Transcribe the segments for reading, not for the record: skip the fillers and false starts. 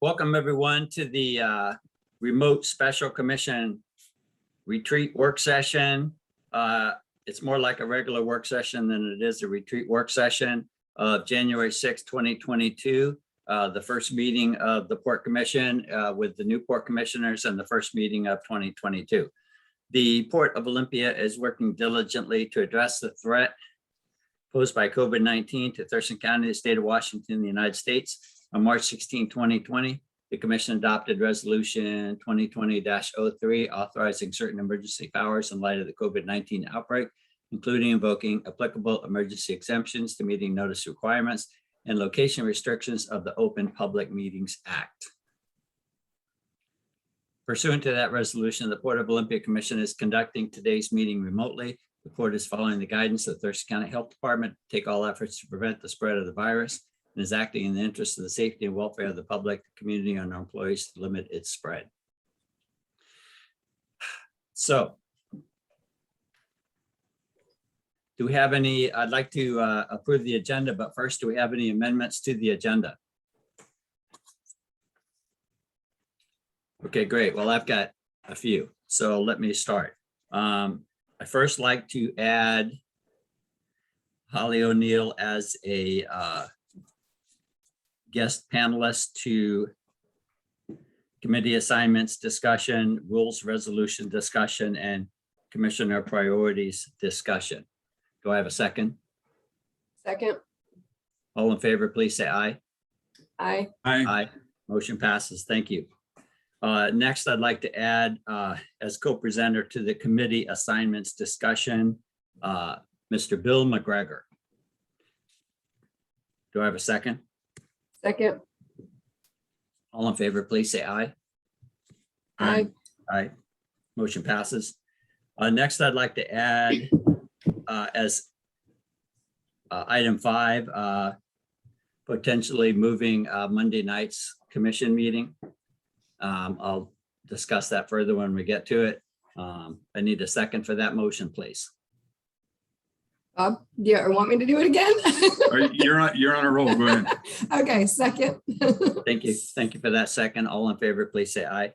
Welcome everyone to the remote special commission retreat work session. It's more like a regular work session than it is a retreat work session of January 6, 2022. The first meeting of the Port Commission with the new Port Commissioners and the first meeting of 2022. The Port of Olympia is working diligently to address the threat posed by COVID-19 to Thurston County, the state of Washington, the United States. On March 16, 2020, the Commission adopted Resolution 2020-03, authorizing certain emergency powers in light of the COVID-19 outbreak, including invoking applicable emergency exemptions to meeting notice requirements and location restrictions of the Open Public Meetings Act. Pursuant to that resolution, the Port of Olympia Commission is conducting today's meeting remotely. The Port is following the guidance of the Thurston County Health Department to take all efforts to prevent the spread of the virus, and is acting in the interest of the safety and welfare of the public, the community, and our employees to limit its spread. So, do we have any, I'd like to approve the agenda, but first, do we have any amendments to the agenda? Okay, great. Well, I've got a few, so let me start. I first like to add Holly O'Neill as a guest panelist to committee assignments discussion, rules resolution discussion, and commissioner priorities discussion. Do I have a second? Second. All in favor, please say aye. Aye. Aye. Motion passes. Thank you. Next, I'd like to add as co-presenter to the committee assignments discussion, Mr. Bill McGregor. Do I have a second? Second. All in favor, please say aye. Aye. Aye. Motion passes. Next, I'd like to add as item 5, potentially moving Monday night's commission meeting. I'll discuss that further when we get to it. I need a second for that motion, please. Bob, do you want me to do it again? You're on a roll. Go ahead. Okay, second. Thank you. Thank you for that second. All in favor, please say aye.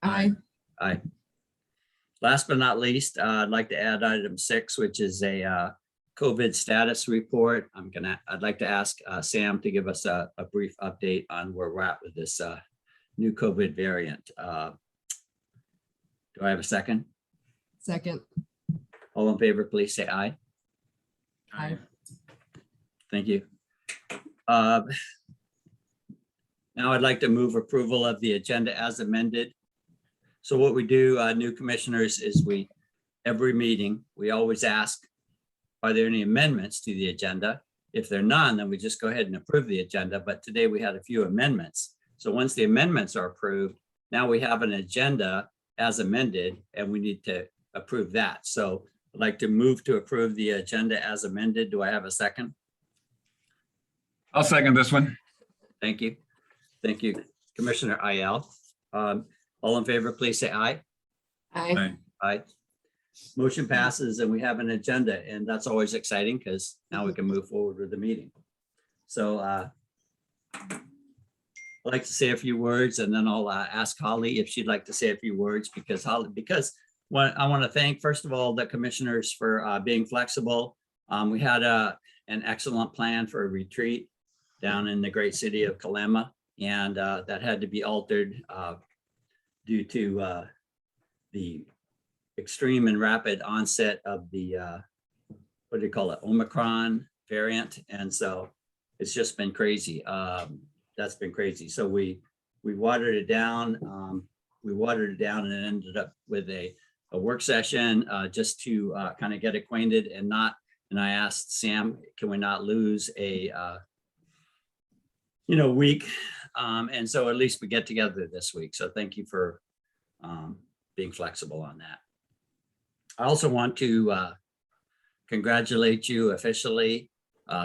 Aye. Aye. Last but not least, I'd like to add item 6, which is a COVID status report. I'd like to ask Sam to give us a brief update on where we're at with this new COVID variant. Do I have a second? Second. All in favor, please say aye. Aye. Thank you. Now I'd like to move approval of the agenda as amended. So what we do, new commissioners, is every meeting, we always ask, are there any amendments to the agenda? If there are none, then we just go ahead and approve the agenda. But today we had a few amendments. So once the amendments are approved, now we have an agenda as amended, and we need to approve that. So I'd like to move to approve the agenda as amended. Do I have a second? I'll second this one. Thank you. Thank you, Commissioner Iell. All in favor, please say aye. Aye. Aye. Motion passes and we have an agenda, and that's always exciting because now we can move forward with the meeting. So I'd like to say a few words, and then I'll ask Holly if she'd like to say a few words, because I want to thank, first of all, the commissioners for being flexible. We had an excellent plan for a retreat down in the great city of Kalama, and that had to be altered due to the extreme and rapid onset of the, what do you call it, Omicron variant. And so it's just been crazy. That's been crazy. So we watered it down. And it ended up with a work session just to kind of get acquainted and I asked Sam, can we not lose a week? And so at least we get together this week. So thank you for being flexible on that. I also want to congratulate you officially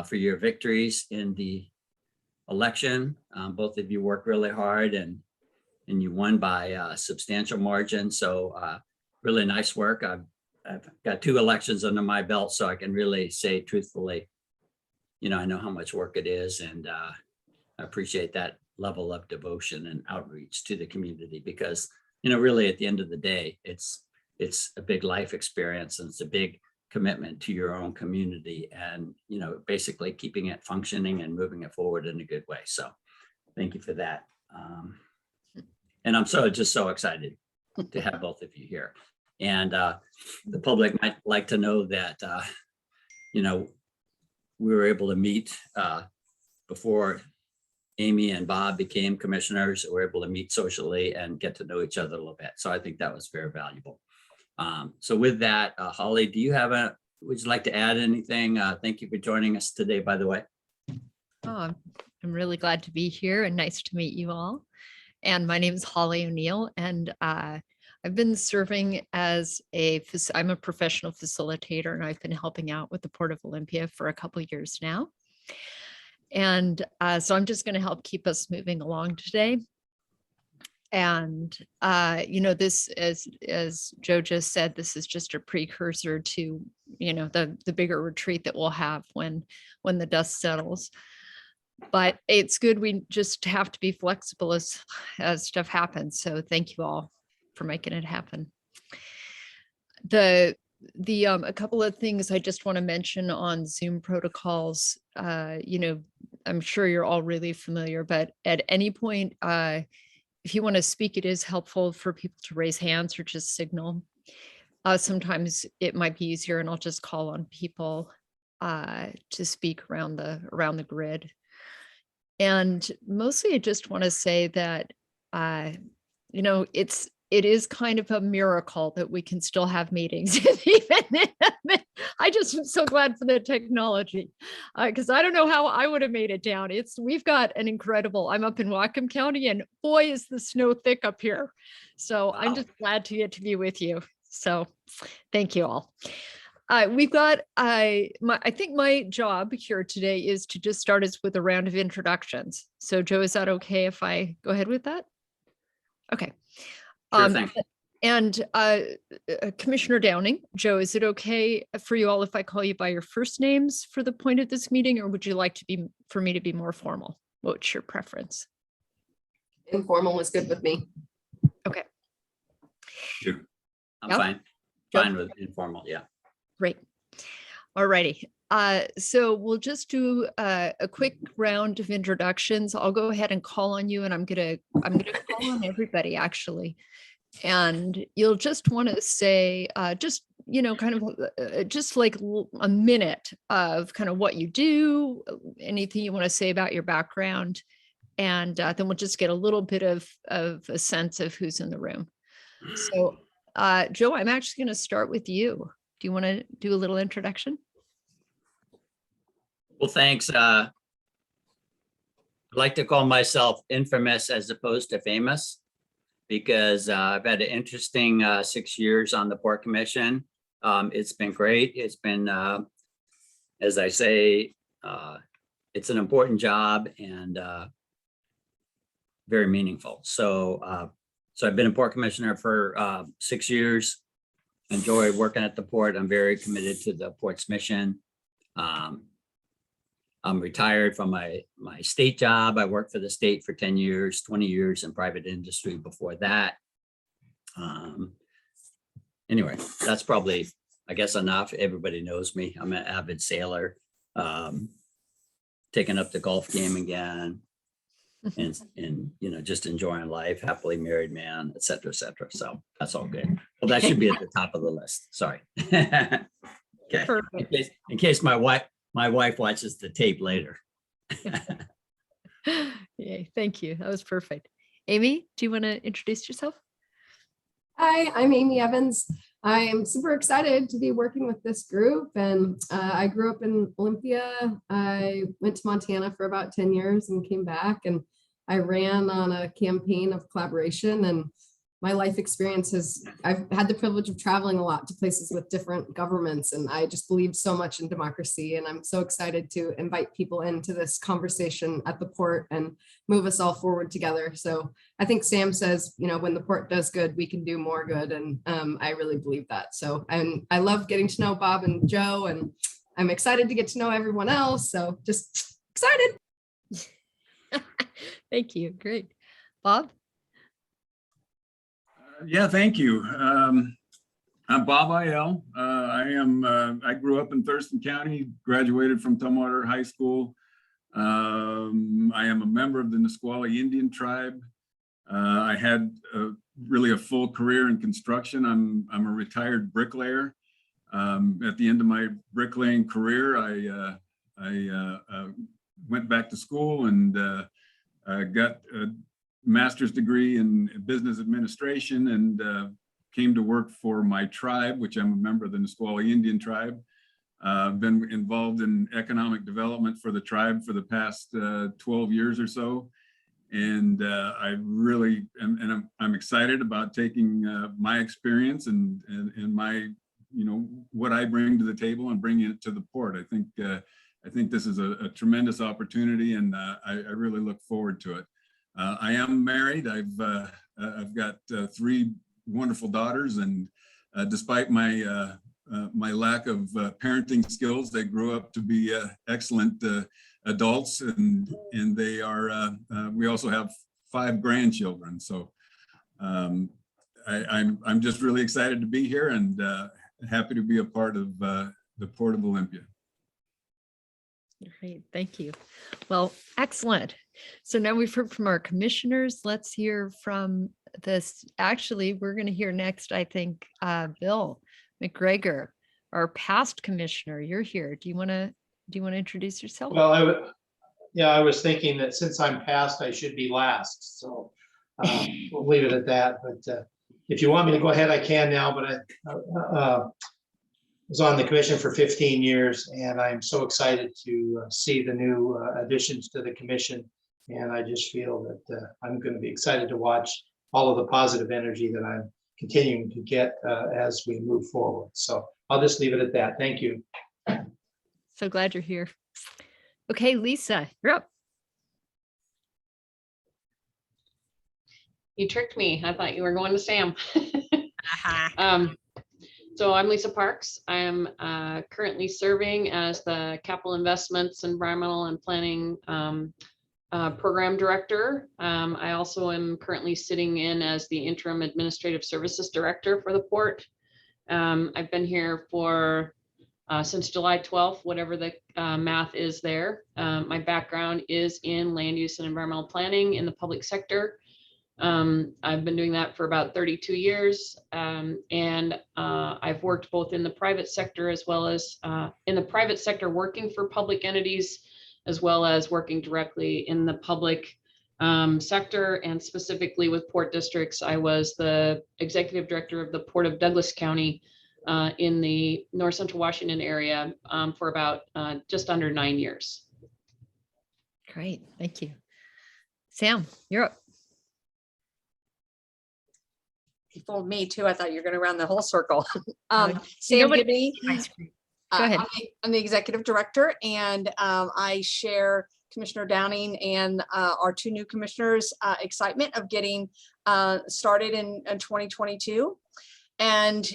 for your victories in the election. Both of you worked really hard and you won by a substantial margin. So really nice work. I've got 2 elections under my belt, so I can really say truthfully, I know how much work it is, and I appreciate that level of devotion and outreach to the community, because, you know, really at the end of the day, it's a big life experience, and it's a big commitment to your own community, and, you know, basically keeping it functioning and moving it forward in a good way. So thank you for that. And I'm just so excited to have both of you here. And the public might like to know that, you know, we were able to meet before Amy and Bob became commissioners. We were able to meet socially and get to know each other a little bit. So I think that was very valuable. So with that, Holly, would you like to add anything? Thank you for joining us today, by the way. Oh, I'm really glad to be here and nice to meet you all. And my name is Holly O'Neill, and I've been serving as I'm a professional facilitator, and I've been helping out with the Port of Olympia for a couple of years now. And so I'm just going to help keep us moving along today. And, you know, this, as Joe just said, this is just a precursor to, you know, the bigger retreat that we'll have when the dust settles. But it's good. We just have to be flexible as stuff happens. So thank you all for making it happen. A couple of things I just want to mention on Zoom protocols. You know, I'm sure you're all really familiar, but at any point, if you want to speak, it is helpful for people to raise hands or just signal. Sometimes it might be easier, and I'll just call on people to speak around the grid. And mostly I just want to say that, you know, it is kind of a miracle that we can still have meetings. I just am so glad for the technology, because I don't know how I would have made it down. We've got an incredible, I'm up in Whatcom County, and boy, is the snow thick up here. So I'm just glad to get to be with you. So thank you all. We've got, I think my job here today is to just start us with a round of introductions. So Joe, is that okay if I go ahead with that? Okay. Sure thing. And Commissioner Downing, Joe, is it okay for you all if I call you by your first names for the point of this meeting, or would you like for me to be more formal? What's your preference? Informal is good with me. Okay. Sure. I'm Yep. fine with informal. Yeah. Great. All righty. So we'll just do a quick round of introductions. I'll go ahead and call on you, and I'm gonna call on everybody actually. And you'll just want to say, just, you know, kind of just like a minute of kind of what you do, anything you want to say about your background, and then we'll just get a little bit of a sense of who's in the room. So, Joe, I'm actually going to start with you. Do you want to do a little introduction? Well, thanks. I like to call myself infamous as opposed to famous, because I've had an interesting 6 years on the Port Commission. It's been great. It's been, as I say, it's an important job and very meaningful. So I've been a Port Commissioner for 6 years. Enjoy working at the Port. I'm very committed to the Port's mission. I'm retired from my state job. I worked for the state for 10 years, 20 years in private industry before that. Anyway, that's probably, I guess, enough. Everybody knows me. I'm an avid sailor, taking up the golf game again, and you know, just enjoying life, happily married man, et cetera, et cetera. So that's all good. Well, that should be at the top of the list. Sorry. Okay. In case my wife watches the tape later. Yay, thank you. That was perfect. Amy, do you want to introduce yourself? Hi, I'm Amy Evans. I am super excited to be working with this group, and I grew up in Olympia. I went to Montana for about 10 years and came back, and I ran on a campaign of collaboration, and my life experience I've had the privilege of traveling a lot to places with different governments, and I just believe so much in democracy, and I'm so excited to invite people into this conversation at the Port and move us all forward together. So I think Sam says, you know, when the Port does good, we can do more good, and I really believe that. So, and I love getting to know Bob and Joe, and I'm excited to get to know everyone else. So just excited. Thank you. Great. Bob? Yeah, thank you. I'm Bob Iell. I grew up in Thurston County, graduated from Tumwater High School. I am a member of the Nisqually Indian tribe. I had really a full career in construction. I'm a retired bricklayer. At the end of my bricklaying career, I went back to school and got a master's degree in business administration and came to work for my tribe, which I'm a member of the Nisqually Indian tribe. I've been involved in economic development for the tribe for the past 12 years or so. And I really am, and I'm excited about taking my experience and my, what I bring to the table and bringing it to the port. I think this is a tremendous opportunity, and I really look forward to it. I am married. I've got 3 wonderful daughters, and despite my my lack of parenting skills, they grew up to be excellent adults, and they are. We also have 5 grandchildren, so I'm just really excited to be here and happy to be a part of the Port of Olympia. Great, thank you. Well, excellent. So now we've heard from our commissioners. Let's hear from this. Actually, we're going to hear next, I think, Bill McGregor, our past commissioner. You're here. Do you want to introduce yourself? Well, I was thinking that since I'm past, I should be last. So we'll leave it at that. But if you want me to go ahead, I can now. But I was on the commission for 15 years, and I'm so excited to see the new additions to the commission. And I just feel that I'm going to be excited to watch all of the positive energy that I'm continuing to get as we move forward. So I'll just leave it at that. Thank you. So glad you're here. Okay, Lisa, you're up. You tricked me. I thought you were going to Sam. So I'm Lisa Parks. I'm currently serving as the Capital Investments, Environmental and Planning Program Director. I also am currently sitting in as the Interim Administrative Services Director for the Port. I've been here for since July 12th, whatever the math is there. My background is in land use and environmental planning in the public sector. I've been doing that for about 32 years, and I've worked both in the private sector as well as in the private sector working for public entities, as well as working directly in the public sector, and specifically with port districts. I was the executive director of the Port of Douglas County in the North Central Washington area for about just under 9 years. Great, thank you. Sam, you're up. You fooled me too. I thought you were going to run the whole circle. No, Sam nobody- Gibney. Ice cream. Go ahead. I'm the executive director, and I share Commissioner Downing and our 2 new commissioners' excitement of getting started in 2022. And,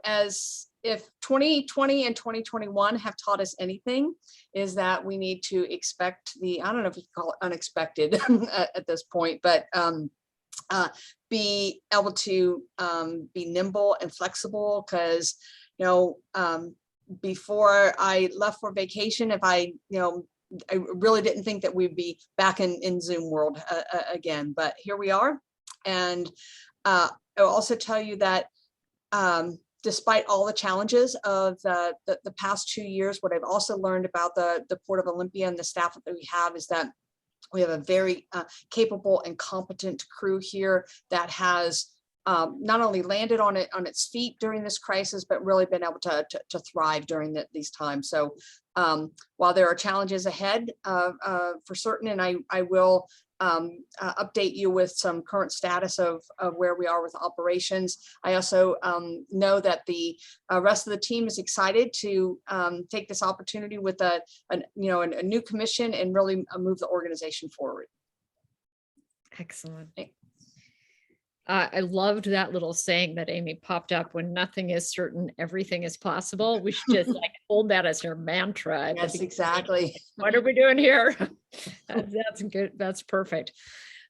as if 2020 and 2021 have taught us anything, is that we need to expect I don't know if you call it unexpected at this point, but be able to be nimble and flexible, because, before I left for vacation, I really didn't think that we'd be back in Zoom world again, but here we are. And I'll also tell you that despite all the challenges of the past 2 years, what I've also learned about the Port of Olympia and the staff that we have is that we have a very capable and competent crew here that has not only landed on its feet during this crisis, but really been able to thrive during these times. So while there are challenges ahead for certain, and I will update you with some current status of where we are with operations, I also know that the rest of the team is excited to take this opportunity with a new commission and really move the organization forward. Excellent. I loved that little saying that Amy popped up: when nothing is certain, everything is possible. We should just hold that as our mantra. Yes, exactly. What are we doing here? That's good. That's perfect.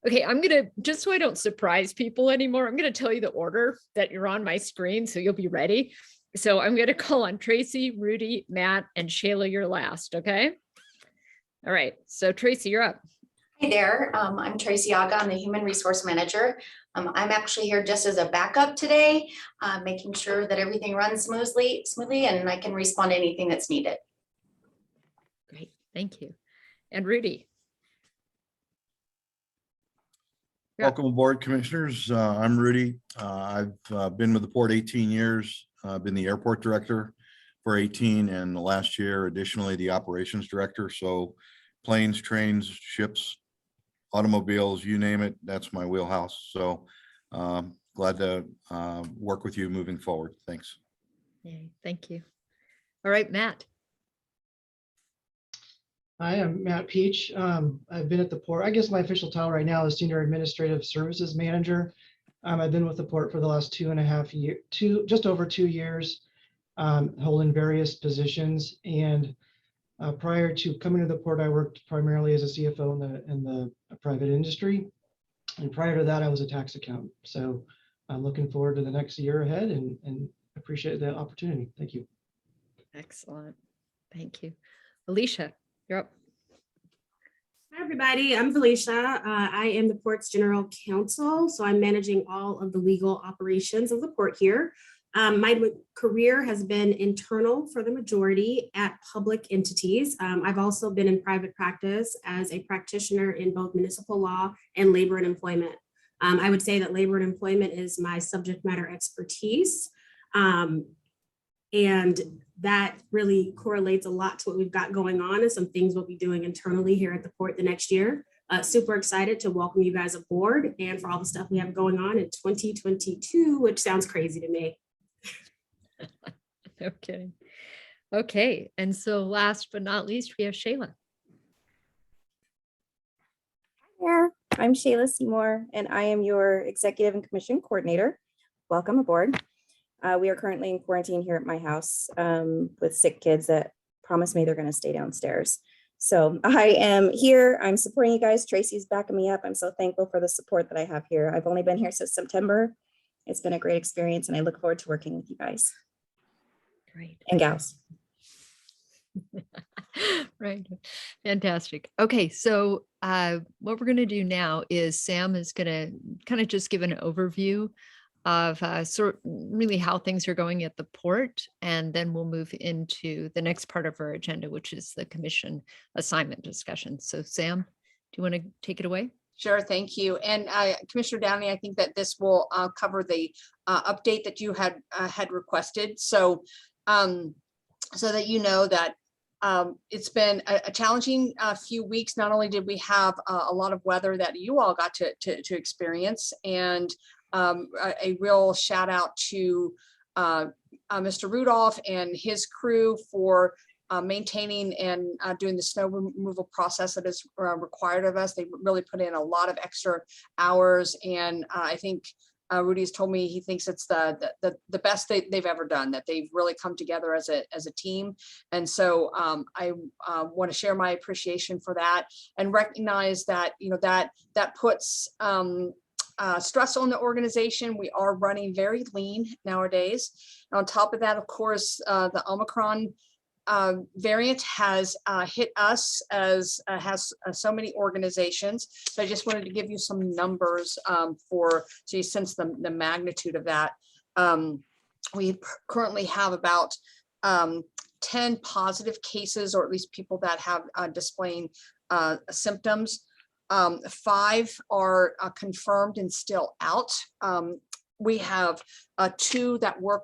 Okay, I'm gonna, just so I don't surprise people anymore, I'm gonna tell you the order that you're on my screen, so you'll be ready. So I'm gonna call on Tracy, Rudy, Matt, and Shayla, you're last, okay? All right, so Tracy, you're up. Hi there, I'm Tracy Aga, I'm the Human Resource Manager. I'm actually here just as a backup today, making sure that everything runs smoothly, and I can respond to anything that's needed. Great, thank you. And Rudy. Yeah. Welcome aboard, Commissioners. I'm Rudy. I've been with the port 18 years. I've been the airport director for 18, and the last year, additionally, the operations director. So planes, trains, ships, automobiles, you name it, that's my wheelhouse. So glad to work with you moving forward. Thanks. Yay, thank you. All right, Matt. Hi, I'm Matt Peach. I've been at the port. I guess my official title right now is Senior Administrative Services Manager. I've been with the port for the last 2.5 years, just over 2 years, holding various positions. And prior to coming to the port, I worked primarily as a CFO in the private industry. And prior to that, I was a tax accountant. So I'm looking forward to the next year ahead and appreciate the opportunity. Thank you. Excellent. Thank you. Alicia, you're up. Hi, everybody. I'm Felicia. I am the port's general counsel, so I'm managing all of the legal operations of the port here. My career has been internal for the majority at public entities. I've also been in private practice as a practitioner in both municipal law and labor and employment. I would say that labor and employment is my subject matter expertise. And that really correlates a lot to what we've got going on and some things we'll be doing internally here at the port the next year. Super excited to welcome you guys aboard and for all the stuff we have going on in 2022, which sounds crazy to me. No kidding. Okay, and so last but not least, we have Shayla. Hi, I'm Shayla Seymour, and I am your Executive and Commission Coordinator. Welcome aboard. We are currently in quarantine here at my house with sick kids that promised me they're going to stay downstairs. So I am here. I'm supporting you guys. Tracy's backing me up. I'm so thankful for the support that I have here. I've only been here since September. It's been a great experience, and I look forward to working with you guys. Great. And gals. Right. Fantastic. Okay, so what we're going to do now is Sam is going to kind of just give an overview of really how things are going at the port, and then we'll move into the next part of our agenda, which is the commission assignment discussion. So Sam, do you want to take it away? Sure, thank you. And Commissioner Downey, I think that this will cover the update that you had requested. So so that you know that it's been a challenging few weeks. Not only did we have a lot of weather that you all got to experience, and a real shout out to Mr. Rudolph and his crew for maintaining and doing the snow removal process that is required of us. They really put in a lot of extra hours, and I think Rudy's told me he thinks it's the best they've ever done, that they've really come together as a team. And so I want to share my appreciation for that and recognize that, you know, that puts stress on the organization. We are running very lean nowadays. And on top of that, of course, the Omicron variant has hit us, as has so many organizations. So I just wanted to give you some numbers so you sense the magnitude of that. We currently have about 10 positive cases, or at least people that have displaying symptoms. 5 are confirmed and still out. We have 2 that were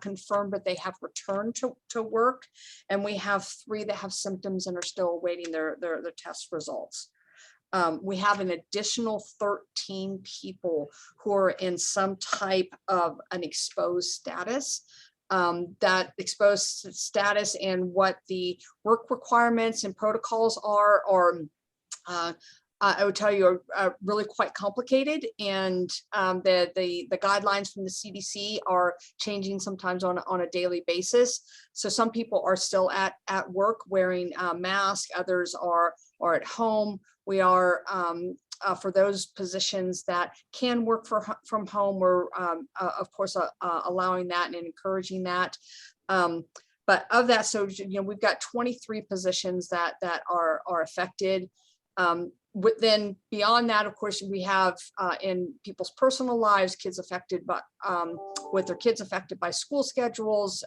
confirmed, but they have returned to work. And we have 3 that have symptoms and are still awaiting their test results. We have an additional 13 people who are in some type of an exposed status. That exposed status and what the work requirements and protocols are I would tell you are really quite complicated, and the guidelines from the CDC are changing sometimes on a daily basis. So some people are still at work wearing masks, others are or at home. We are for those positions that can work from home, we're of course allowing that and encouraging that. But of that, so we've got 23 positions that are affected. Then beyond that, of course, we have in people's personal lives, kids affected by with their kids affected by school schedules.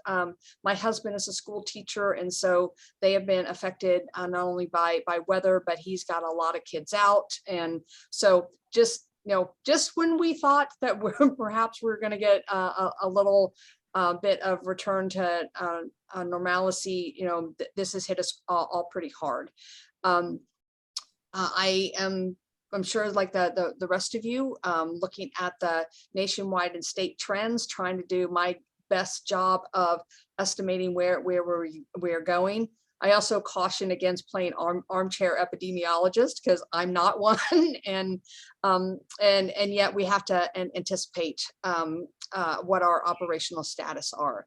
My husband is a school teacher, and so they have been affected not only by weather, but he's got a lot of kids out. And so just when we thought that perhaps we're going to get a little bit of return to normalcy, this has hit us all pretty hard. I'm sure, like the rest of you, looking at the nationwide and state trends, trying to do my best job of estimating where we're going. I also caution against playing armchair epidemiologist, because I'm not one, and yet we have to anticipate what our operational status are.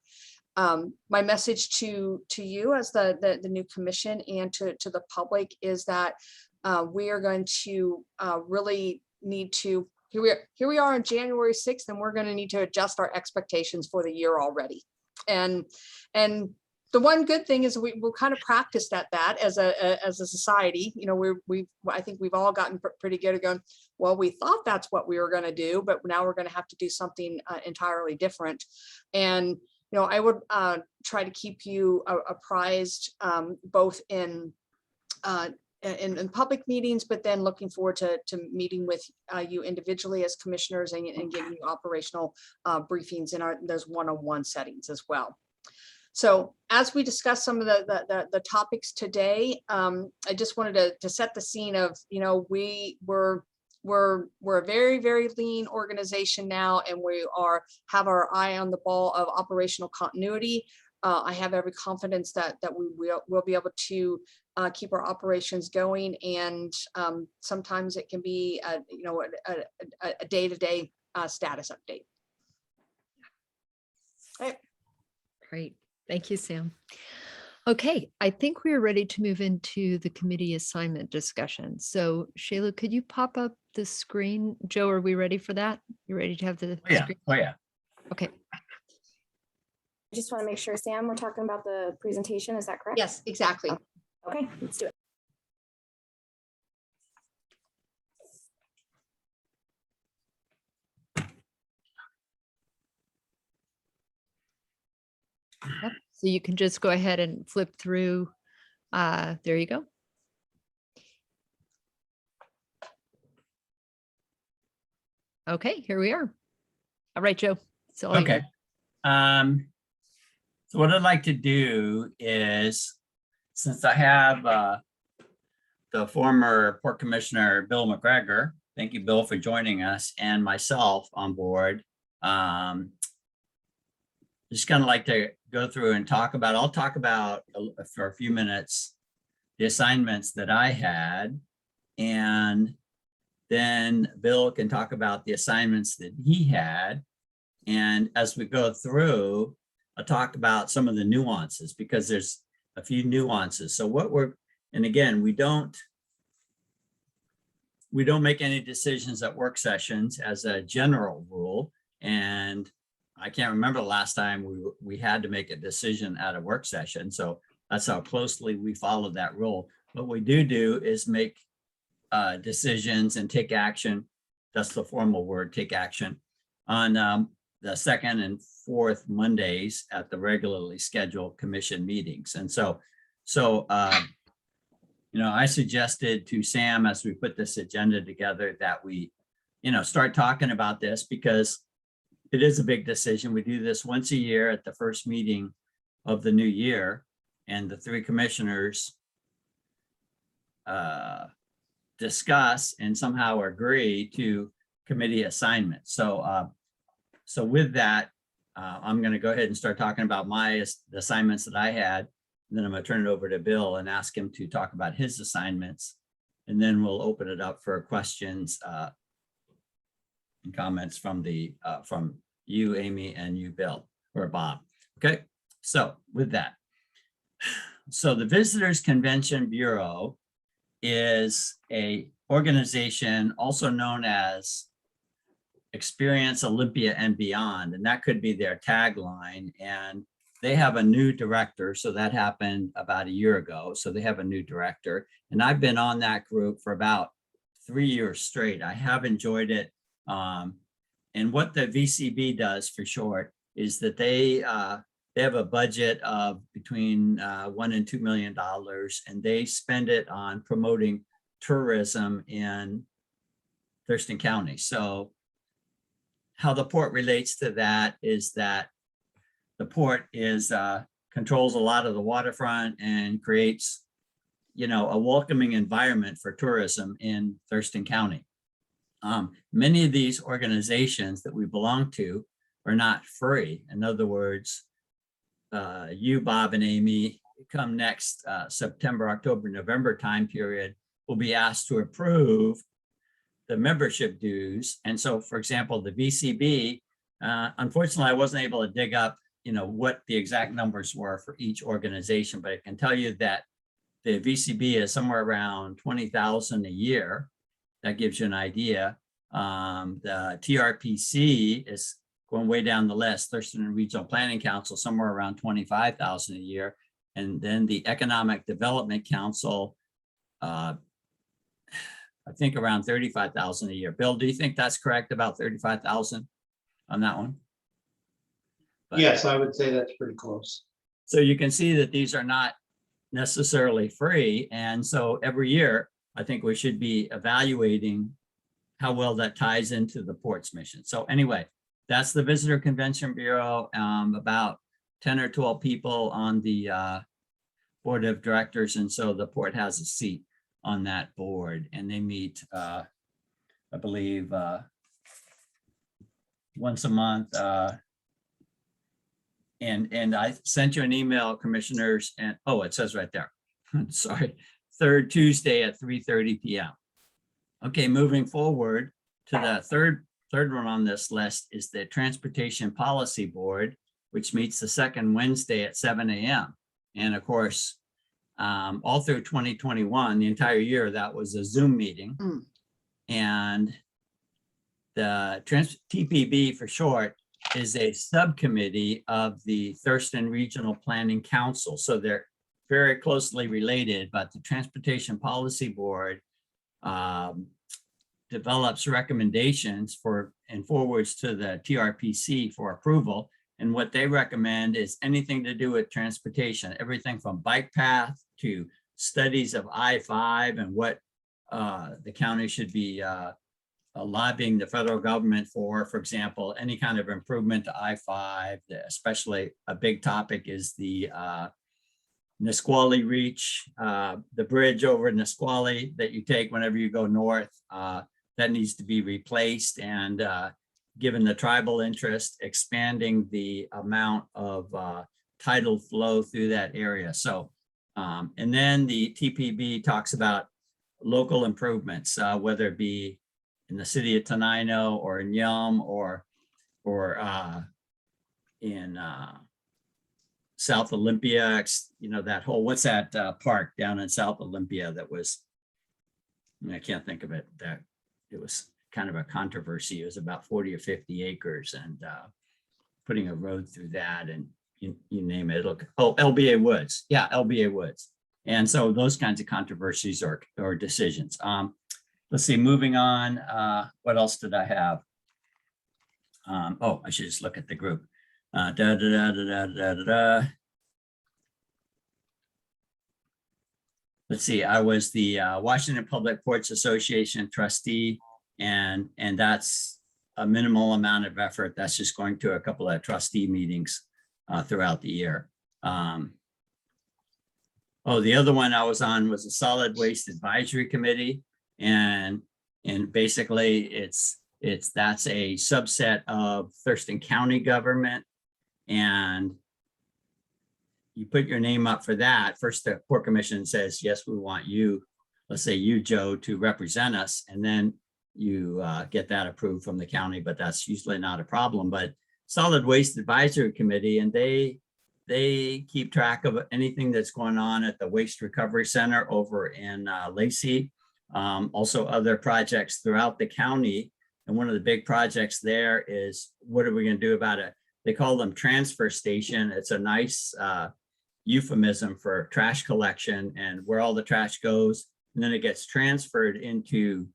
My message to you as the new commission and to the public is that we are going to really need to, here we are on January 6th, and we're going to need to adjust our expectations for the year already. And the one good thing is we're kind of practiced at that as a society. I think we've all gotten pretty good at going, well, we thought that's what we were going to do, but now we're going to have to do something entirely different. And I would try to keep you apprised, both in public meetings, but then looking forward to meeting with you individually as commissioners and giving you operational briefings in those one-on-one settings as well. So as we discuss some of the topics today, I just wanted to set the scene of, we're a very, very lean organization now, and we have our eye on the ball of operational continuity. I have every confidence that we will be able to keep our operations going, and sometimes it can be a day-to-day status update. All right. Great. Thank you, Sam. Okay, I think we're ready to move into the committee assignment discussion. So Shayla, could you pop up the screen? Joe, are we ready for that? You ready to have the screen? Oh, yeah. Okay. I just want to make sure, Sam, we're talking about the presentation. Is that correct? Yes, exactly. Okay, let's do it. Yep. So you can just go ahead and flip through. There you go. Okay, here we are. All right, Joe. So Okay. So what I'd like to do is, since I have the former Port Commissioner Bill McGregor, thank you, Bill, for joining us, and myself on board, just kind of like to go through and I'll talk about for a few minutes the assignments that I had, and then Bill can talk about the assignments that he had. And as we go through, I'll talk about some of the nuances, because there's a few nuances. So and again, we don't make any decisions at work sessions as a general rule. And I can't remember the last time we had to make a decision at a work session. So that's how closely we follow that rule. What we do is make decisions and take action. That's the formal word, take action, on the second and fourth Mondays at the regularly scheduled commission meetings. And so I suggested to Sam, as we put this agenda together, that we, start talking about this, because it is a big decision. We do this once a year at the first meeting of the new year, and the three commissioners discuss and somehow agree to committee assignments. So with that, I'm going to go ahead and start talking about the assignments that I had. And then I'm going to turn it over to Bill and ask him to talk about his assignments. And then we'll open it up for questions and comments from you, Amy, and you, Bill, or Bob. Okay, so with that. So the Visitors Convention Bureau is a organization also known as Experience Olympia and Beyond, and that could be their tagline. And they have a new director, so that happened about a year ago. So they have a new director, and I've been on that group for about 3 years straight. I have enjoyed it. And what the VCB does, for short, is that they have a budget of between $1 and $2 million, and they spend it on promoting tourism in Thurston County. So how the port relates to that is that the port is controls a lot of the waterfront and creates, a welcoming environment for tourism in Thurston County. Many of these organizations that we belong to are not free. In other words, you, Bob, and Amy, come next September, October, November time period, will be asked to approve the membership dues. And so, for example, the VCB, unfortunately, I wasn't able to dig up, what the exact numbers were for each organization, but I can tell you that the VCB is somewhere around 20,000 a year. That gives you an idea. The TRPC is going way down the list, Thurston Regional Planning Council, somewhere around 25,000 a year. And then the Economic Development Council, I think around 35,000 a year. Bill, do you think that's correct, about 35,000 on that one? But, Yes, I would say that's pretty close. so you can see that these are not necessarily free. And so every year, I think we should be evaluating how well that ties into the port's mission. So anyway, that's the Visitor Convention Bureau, about 10 or 12 people on the board of directors. And so the port has a seat on that board, and they meet, I believe, once a month. And I sent you an email, commissioners, and it says right there, sorry, third Tuesday at 3:30 p.m. Okay, moving forward to the third one on this list is the Transportation Policy Board, which meets the second Wednesday at 7 a.m. And of course, all through 2021, the entire year, that was a Zoom meeting. And the TPB, for short, is a subcommittee of the Thurston Regional Planning Council. So they're very closely related, but the Transportation Policy Board develops recommendations and forwards to the TRPC for approval. And what they recommend is anything to do with transportation, everything from bike path to studies of I-5 and what the county should be lobbying the federal government for example, any kind of improvement to I-5, especially a big topic is the Nisqually Reach, the bridge over Nisqually that you take whenever you go north, that needs to be replaced. And given the tribal interest, expanding the amount of tidal flow through that area. So, and then the TPB talks about local improvements, whether it be in the city of Tenino or in Iell or in South Olympia, that whole, what's that park down in South Olympia that was, I can't think of it, that it was kind of a controversy. It was about 40 or 50 acres and putting a road through that, and you name it. LBA Woods. Yeah, LBA Woods. And so those kinds of controversies or decisions. Let's see, moving on. What else did I have? I should just look at the group. Let's see, I was the Washington Public Ports Association trustee, and that's a minimal amount of effort. That's just going to a couple of trustee meetings throughout the year. The other one I was on was the Solid Waste Advisory Committee, and basically that's a subset of Thurston County government, and you put your name up for that. First, the Port Commission says, yes, we want you, let's say you, Joe, to represent us. And then you get that approved from the county, but that's usually not a problem. But Solid Waste Advisory Committee, and they They keep track of anything that's going on at the Waste Recovery Center over in Lacey. Also other projects throughout the county. And one of the big projects there is, what are we going to do about it? They call them transfer station. It's a nice euphemism for trash collection and where all the trash goes. And then it gets transferred into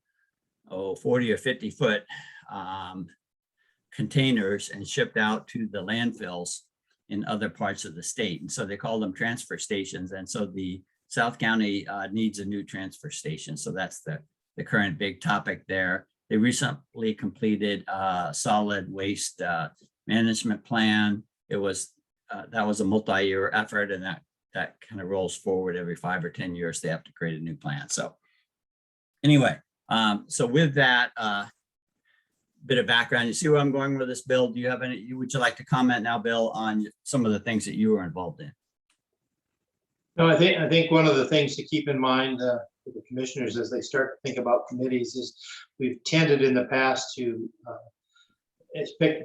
40 or 50 foot containers and shipped out to the landfills in other parts of the state. And so they call them transfer stations. And so the South County needs a new transfer station. So that's the current big topic there. They recently completed a solid waste management plan. It was that was a multi-year effort, and that kind of rolls forward every 5 or 10 years. They have to create a new plan. So anyway, so with that bit of background, you see where I'm going with this, Bill? Do you have any? Would you like to comment now, Bill, on some of the things that you were involved in? No, I think one of the things to keep in mind for the commissioners as they start to think about committees is we've tended in the past to,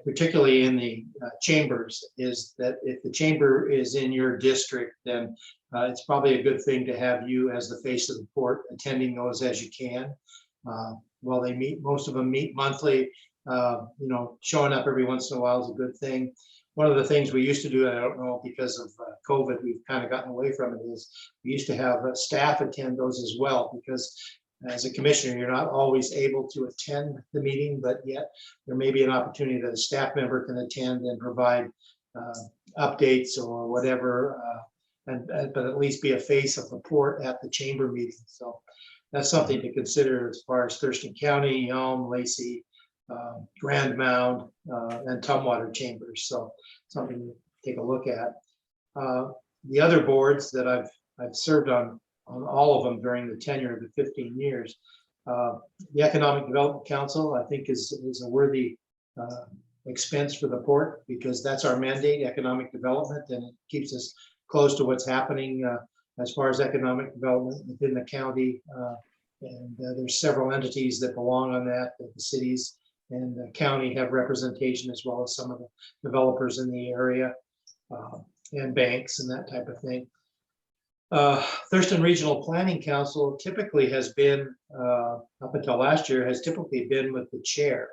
particularly in the chambers, is that if the chamber is in your district, then it's probably a good thing to have you as the face of the port attending those as you can. While they meet, most of them meet monthly, showing up every once in a while is a good thing. One of the things we used to do, and I don't know, because of COVID, we've kind of gotten away from it, is we used to have staff attend those as well, because as a commissioner, you're not always able to attend the meeting, but yet there may be an opportunity that a staff member can attend and provide updates or whatever, but at least be a face of the port at the chamber meeting. So that's something to consider as far as Thurston County, Elm, Lacey, Grand Mound, and Tumwater chambers. So something to take a look at. The other boards that I've served on all of them during the tenure of the 15 years. The Economic Development Council, I think, is a worthy expense for the port, because that's our mandate, economic development, and it keeps us close to what's happening as far as economic development within the county. And there's several entities that belong on that, the cities and the county have representation, as well as some of the developers in the area and banks and that type of thing. Thurston Regional Planning Council typically has been, up until last year, has typically been with the chair.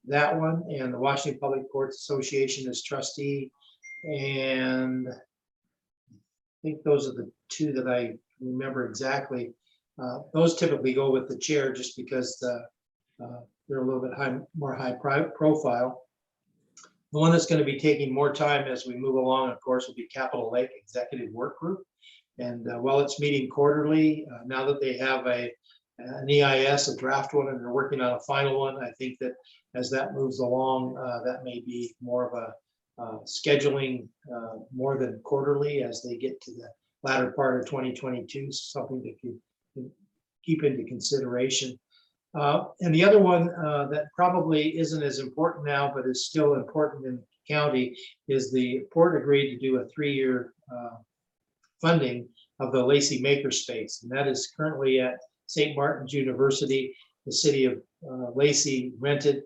That one, and the Washington Public Courts Association as trustee. And I think those are the two that I remember exactly. Those typically go with the chair just because they're a little bit more high profile. The one that's going to be taking more time as we move along, of course, will be Capitol Lake Executive Work Group. And while it's meeting quarterly, now that they have an EIS, a draft one, and they're working on a final one, I think that as that moves along, that may be more of a scheduling more than quarterly as they get to the latter part of 2022, something to keep into consideration. And the other one that probably isn't as important now, but is still important in the county, is the port agreed to do a 3-year funding of the Lacey Makerspace. And that is currently at St. Martin's University. The city of Lacey rented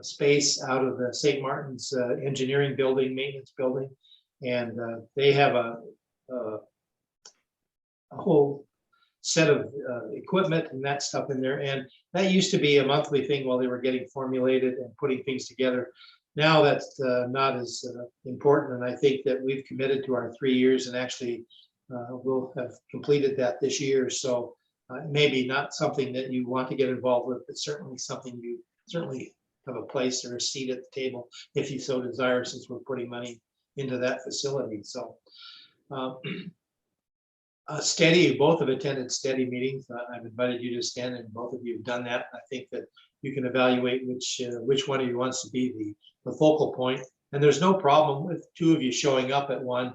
space out of the St. Martin's engineering building, maintenance building. And they have a whole set of equipment and that stuff in there. And that used to be a monthly thing while they were getting formulated and putting things together. Now that's not as important. And I think that we've committed to our 3 years, and actually we'll have completed that this year. So maybe not something that you want to get involved with, but certainly something you certainly have a place or a seat at the table if you so desire, since we're putting money into that facility. So Steady, both have attended Steady meetings. I've invited you to stand, and both of you have done that. I think that you can evaluate which one of you wants to be the focal point. And there's no problem with 2 of you showing up at one.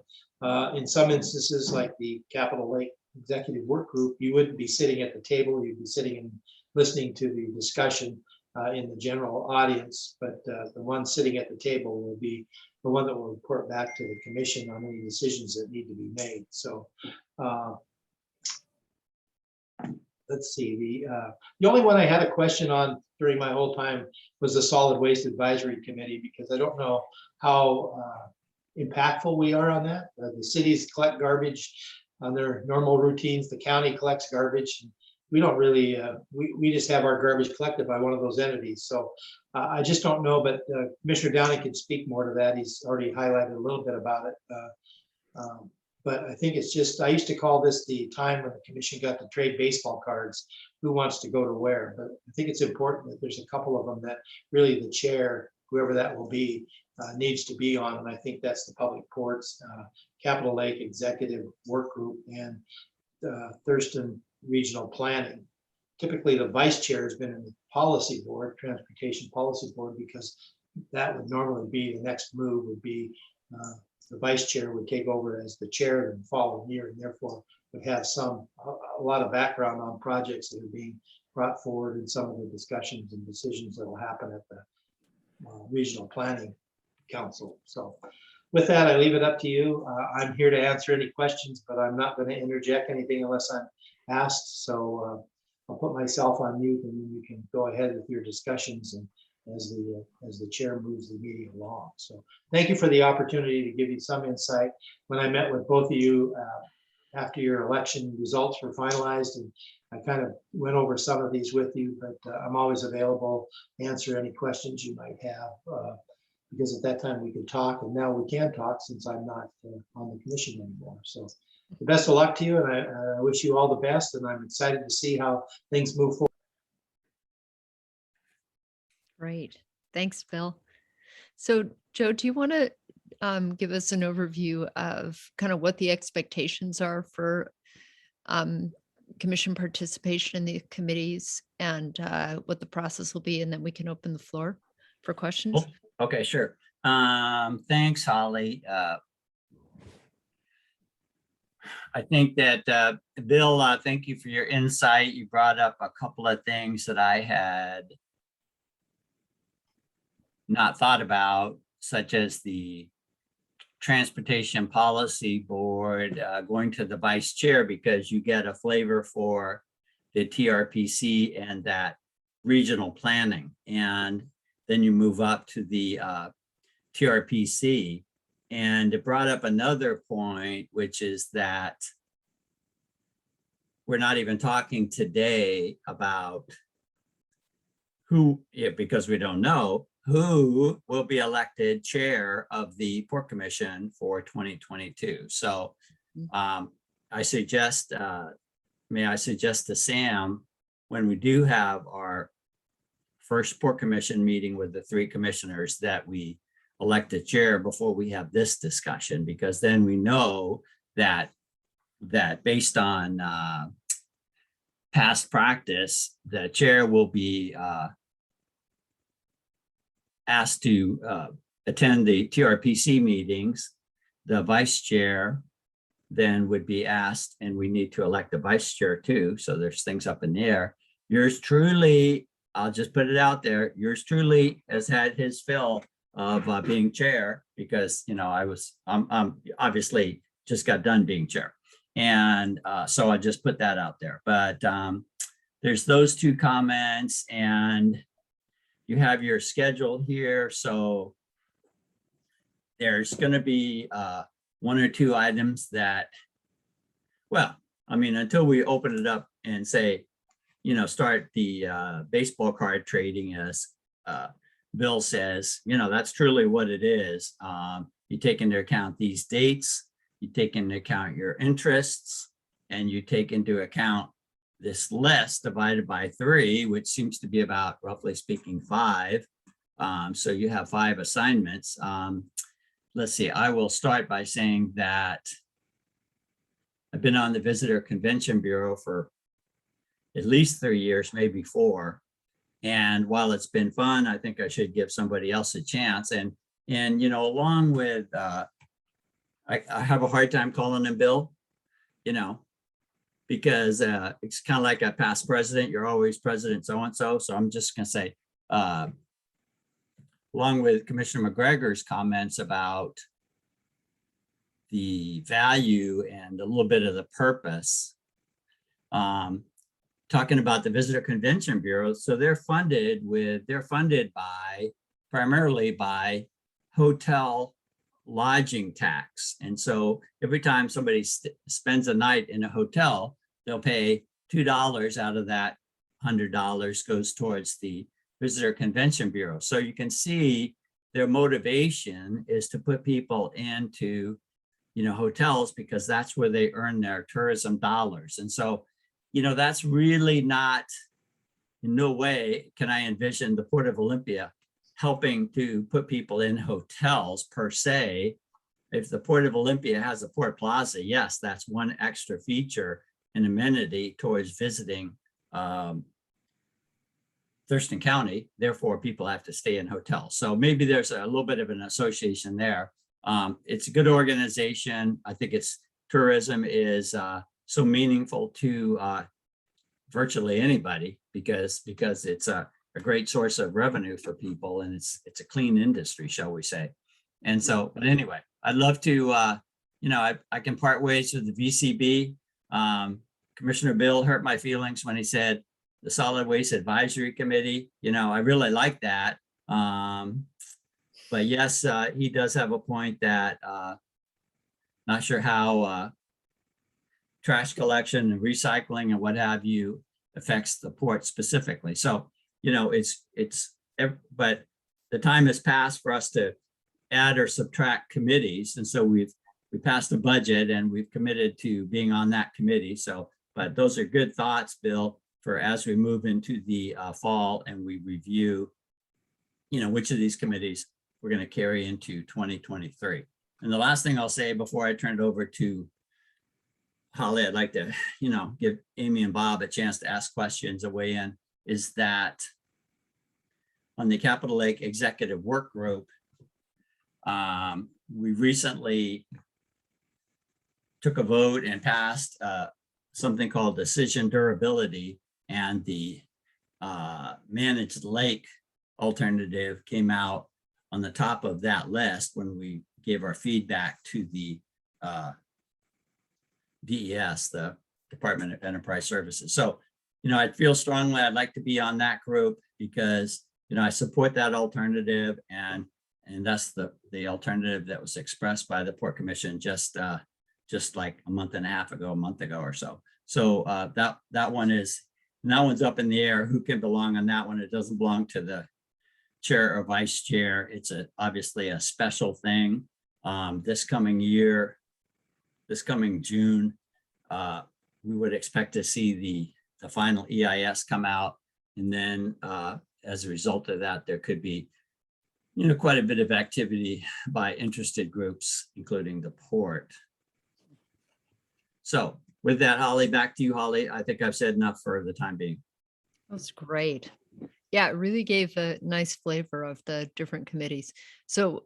In some instances, like the Capitol Lake Executive Work Group, you wouldn't be sitting at the table. You'd be sitting and listening to the discussion in the general audience. But the one sitting at the table will be the one that will report back to the commission on any decisions that need to be made. So let's see, the only one I had a question on during my whole time was the Solid Waste Advisory Committee, because I don't know how impactful we are on that. The cities collect garbage on their normal routines. The county collects garbage. We don't really, we just have our garbage collected by one of those entities. So I just don't know, but Commissioner Downing can speak more to that. He's already highlighted a little bit about it. But I think it's just, I used to call this the time when the commission got to trade baseball cards, who wants to go to where. But I think it's important that there's a couple of them that really the chair, whoever that will be, needs to be on. And I think that's the Public Ports, Capitol Lake Executive Work Group, and Thurston Regional Planning. Typically, the vice chair has been in the policy board, transportation policy board, because that would normally be the next move would be the vice chair would take over as the chair the following year, and therefore would have a lot of background on projects that are being brought forward in some of the discussions and decisions that will happen at the Regional Planning Council. So with that, I leave it up to you. I'm here to answer any questions, but I'm not going to interject anything unless I'm asked. So I'll put myself on mute, and then you can go ahead with your discussions and as the chair moves the meeting along. So thank you for the opportunity to give you some insight. When I met with both of you after your election results were finalized, and I kind of went over some of these with you, but I'm always available to answer any questions you might have, because at that time we could talk, and now we can talk since I'm not on the commission anymore. So the best of luck to you, and I wish you all the best, and I'm excited to see how things move forward. Great. Thanks, Bill. So Joe, do you want to give us an overview of kind of what the expectations are for commission participation in the committees and what the process will be, and then we can open the floor for questions? Oh, okay, sure. Thanks, Holly. I think that Bill, thank you for your insight. You brought up a couple of things that I had not thought about, such as the Transportation Policy Board going to the vice chair, because you get a flavor for the TRPC and that regional planning. And then you move up to the TRPC. And it brought up another point, which is that we're not even talking today about who, because we don't know, who will be elected chair of the Port Commission for 2022. So I suggest, may I suggest to Sam, when we do have our first Port Commission meeting with the 3 commissioners, that we elect a chair before we have this discussion, because then we know that based on past practice, the chair will be asked to attend the TRPC meetings. The vice chair then would be asked, and we need to elect a vice chair too. So there's things up in the air. Yours truly, I'll just put it out there, yours truly has had his fill of being chair, because, you know, I'm obviously just got done being chair. And so I just put that out there. But there's those 2 comments, and you have your schedule here. So there's going to be 1 or 2 items that, well, I mean, until we open it up and say, you know, start the baseball card trading, as Bill says, you know, that's truly what it is. You take into account these dates, you take into account your interests, and you take into account this list divided by 3, which seems to be about, roughly speaking, 5. So you have 5 assignments. Let's see, I will start by saying that I've been on the Visitor Convention Bureau for at least 3 years, maybe 4. And while it's been fun, I think I should give somebody else a chance. And you know, along with, I have a hard time calling him Bill, you know, because it's kind of like a past president. You're always president so-and-so. So I'm just going to say, along with Commissioner McGregor's comments about the value and a little bit of the purpose, talking about the Visitor Convention Bureau. So they're funded by primarily by hotel lodging tax. And so every time somebody spends a night in a hotel, they'll pay $2 out of that $100 goes towards the Visitor Convention Bureau. So you can see their motivation is to put people into, hotels because that's where they earn their tourism dollars. And so, that's really not, in no way can I envision the Port of Olympia helping to put people in hotels per se. If the Port of Olympia has a Port Plaza, yes, that's one extra feature and amenity towards visiting Thurston County. Therefore, people have to stay in hotels. So maybe there's a little bit of an association there. It's a good organization. I think tourism is so meaningful to virtually anybody because it's a great source of revenue for people, and it's a clean industry, shall we say. And so, but anyway, I'd love to, I can part ways with the VCB. Commissioner Bill hurt my feelings when he said the Solid Waste Advisory Committee. I really like that. But yes, he does have a point that not sure how trash collection and recycling and what have you affects the port specifically. So, but the time has passed for us to add or subtract committees. And so we passed a budget and we've committed to being on that committee. So, but those are good thoughts, Bill, for as we move into the fall and we review, which of these committees we're going to carry into 2023. And the last thing I'll say before I turn it over to Holly, I'd like to, give Amy and Bob a chance to ask questions or weigh in, is that on the Capitol Lake Executive Work Group, we recently took a vote and passed something called decision durability, and the managed lake alternative came out on the top of that list when we gave our feedback to the DES, the Department of Enterprise Services. So, I feel strongly I'd like to be on that group because, I support that alternative, and that's the alternative that was expressed by the Port Commission just like a month ago or so. So that one's up in the air. Who can belong on that one? It doesn't belong to the chair or vice chair. It's obviously a special thing. This coming June, we would expect to see the final EIS come out. And then as a result of that, there could be, quite a bit of activity by interested groups, including the port. So with that, Holly, back to you, Holly. I think I've said enough for the time being. That's great. Yeah, it really gave a nice flavor of the different committees. So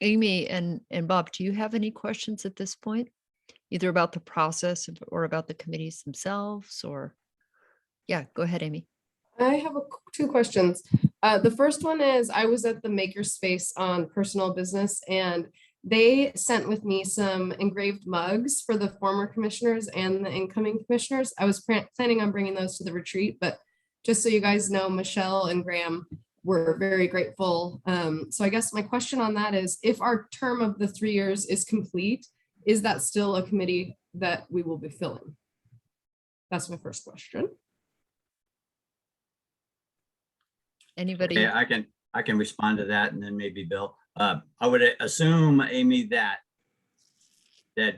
Amy and Bob, do you have any questions at this point? Either about the process or about the committees themselves, or yeah, go ahead, Amy. I have two questions. The first one is I was at the Makerspace on personal business, and they sent with me some engraved mugs for the former commissioners and the incoming commissioners. I was planning on bringing those to the retreat, but just so you guys know, Michelle and Graham were very grateful. So I guess my question on that is, if our term of the 3 years is complete, is that still a committee that we will be filling? That's my first question. Anybody? Yeah, I can respond to that, and then maybe Bill. I would assume, Amy, that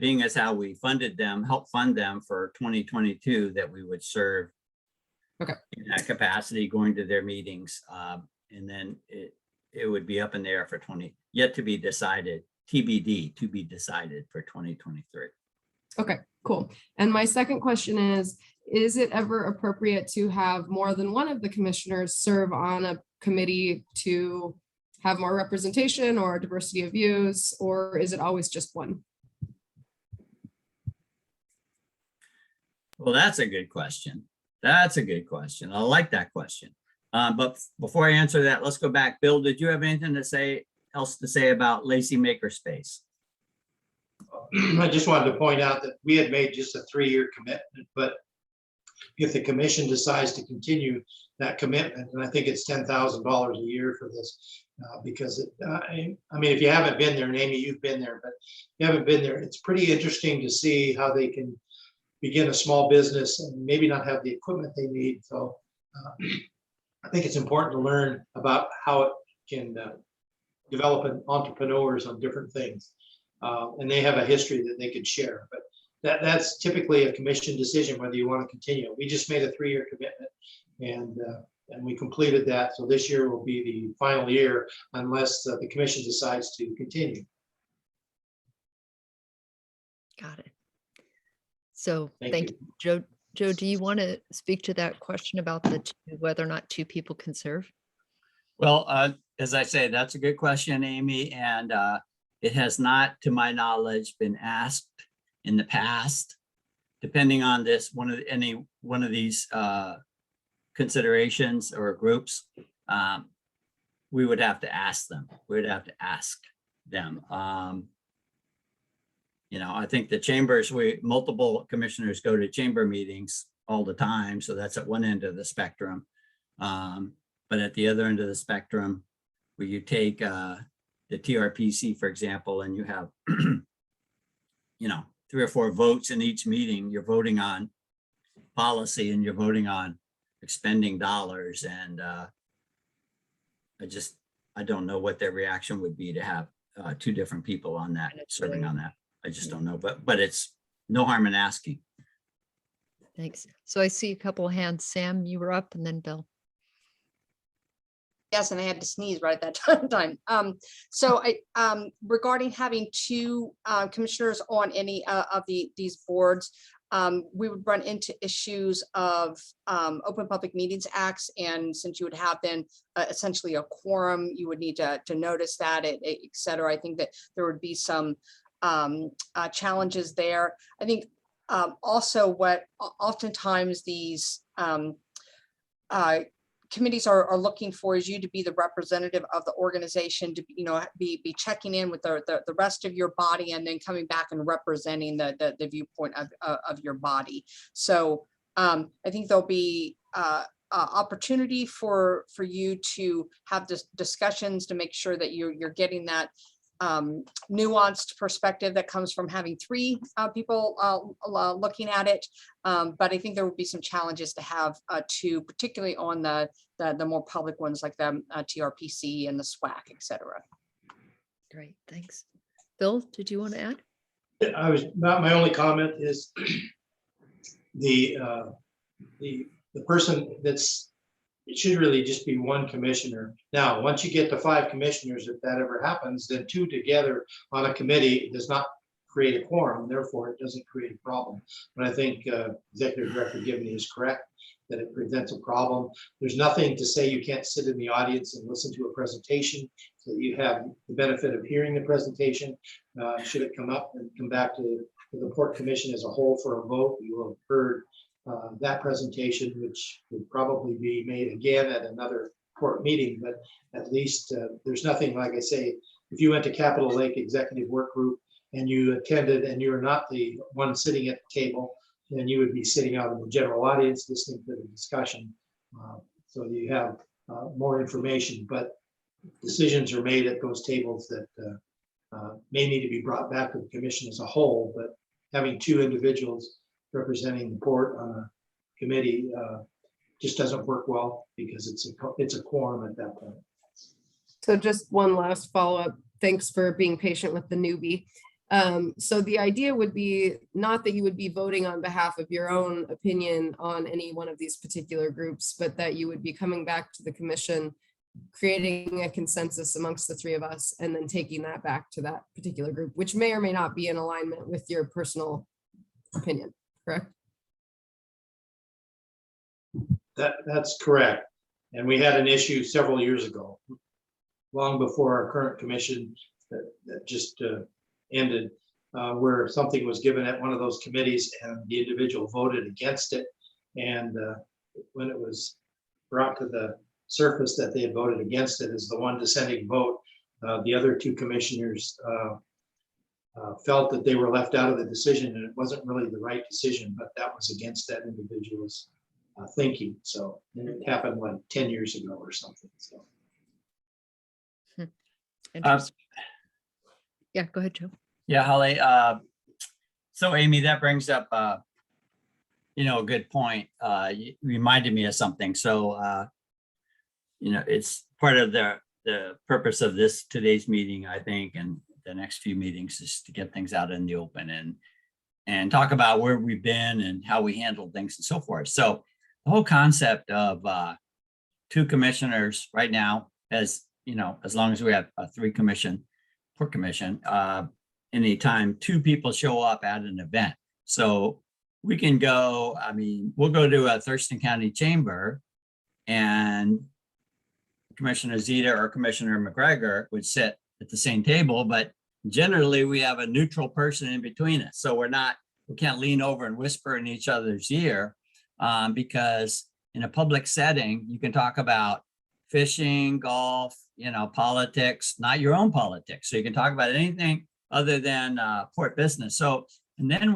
being as how we helped fund them for 2022, that we would serve in that capacity, going to their meetings, and then it would be up in the air for yet to be decided, TBD, to be decided for 2023. Okay, cool. And my second question is it ever appropriate to have more than one of the commissioners serve on a committee to have more representation or diversity of views, or is it always just one? Well, that's a good question. I like that question. But before I answer that, let's go back. Bill, did you have anything else to say about Lacey Makerspace? I just wanted to point out that we had made just a 3-year commitment, but if the commission decides to continue that commitment, and I think it's $10,000 a year for this, because I mean, if you haven't been there, and Amy, you've been there, but if you haven't been there, it's pretty interesting to see how they can begin a small business and maybe not have the equipment they need. So I think it's important to learn about how it can develop entrepreneurs on different things. And they have a history that they could share, but that's typically a commission decision whether you want to continue. We just made a 3-year commitment, and we completed that. So this year will be the final year unless the commission decides to continue. Got it. So Thank thank you, Joe. Joe, do you want to speak to that question about whether or not 2 people can serve? Well, as I say, that's a good question, Amy, and it has not, to my knowledge, been asked in the past. Depending on this, any one of these considerations or groups, we would have to ask them. We would have to ask them. You know, I think the chambers, multiple commissioners go to chamber meetings all the time, so that's at one end of the spectrum. But at the other end of the spectrum, where you take the TRPC, for example, and you have, you know, 3 or 4 votes in each meeting, you're voting on policy and you're voting on expending dollars. And I don't know what their reaction would be to have 2 different people on that, serving on that. I just don't know, but it's no harm in asking. Thanks. So I see a couple of hands. Sam, you were up, and then Bill. Yes, and I had to sneeze right at that time. So regarding having 2 commissioners on any of these boards, we would run into issues of Open Public Meetings Acts. And since you would have then essentially a quorum, you would need to notice that, et cetera. I think that there would be some challenges there. I think also what oftentimes these committees are looking for is you to be the representative of the organization, to be checking in with the rest of your body, and then coming back and representing the viewpoint of your body. So I think there'll be opportunity for you to have discussions to make sure that you're getting that nuanced perspective that comes from having 3 people looking at it. But I think there will be some challenges to have 2, particularly on the more public ones like the TRPC and the SWAC, et cetera. Great, thanks. Bill, did you want to add? My only comment is the person it should really just be 1 commissioner. Now, once you get to 5 commissioners, if that ever happens, then 2 together on a committee does not create a quorum. Therefore, it doesn't create a problem. But I think Executive Director Gibney is correct that it prevents a problem. There's nothing to say you can't sit in the audience and listen to a presentation, so you have the benefit of hearing the presentation. Should it come up and come back to the Port Commission as a whole for a vote, you will have heard that presentation, which would probably be made again at another court meeting, but at least there's nothing, like I say, if you went to Capitol Lake Executive Work Group and you attended and you're not the one sitting at the table, then you would be sitting out in the general audience listening to the discussion. So you have more information, but decisions are made at those tables that may need to be brought back to the commission as a whole, but having 2 individuals representing the port on a committee just doesn't work well, because it's a quorum at that point. So just one last follow-up. Thanks for being patient with the newbie. So the idea would be not that you would be voting on behalf of your own opinion on any one of these particular groups, but that you would be coming back to the commission, creating a consensus amongst the 3 of us, and then taking that back to that particular group, which may or may not be in alignment with your personal opinion. Correct? That's correct. And we had an issue several years ago, long before our current commission that just ended, where something was given at one of those committees and the individual voted against it. And when it was brought to the surface that they had voted against it as the one dissenting vote, the other 2 commissioners felt that they were left out of the decision, and it wasn't really the right decision, but that was against that individual's thinking. So, and it happened like 10 years ago or something. So. Interesting. Yeah, go ahead, Joe. Yeah, Holly. So Amy, that brings up, a good point. You reminded me of something. So, it's part of the purpose of today's meeting, I think, and the next few meetings is to get things out in the open and talk about where we've been and how we handled things and so forth. So the whole concept of 2 commissioners right now, as long as we have a 3 per commission, anytime 2 people show up at an event. So we can go, we'll go to a Thurston County Chamber, and Commissioner Zeta or Commissioner McGregor would sit at the same table, but generally we have a neutral person in between us. So we can't lean over and whisper in each other's ear, because in a public setting, you can talk about fishing, golf, politics, not your own politics. So you can talk about anything other than port business. So, and then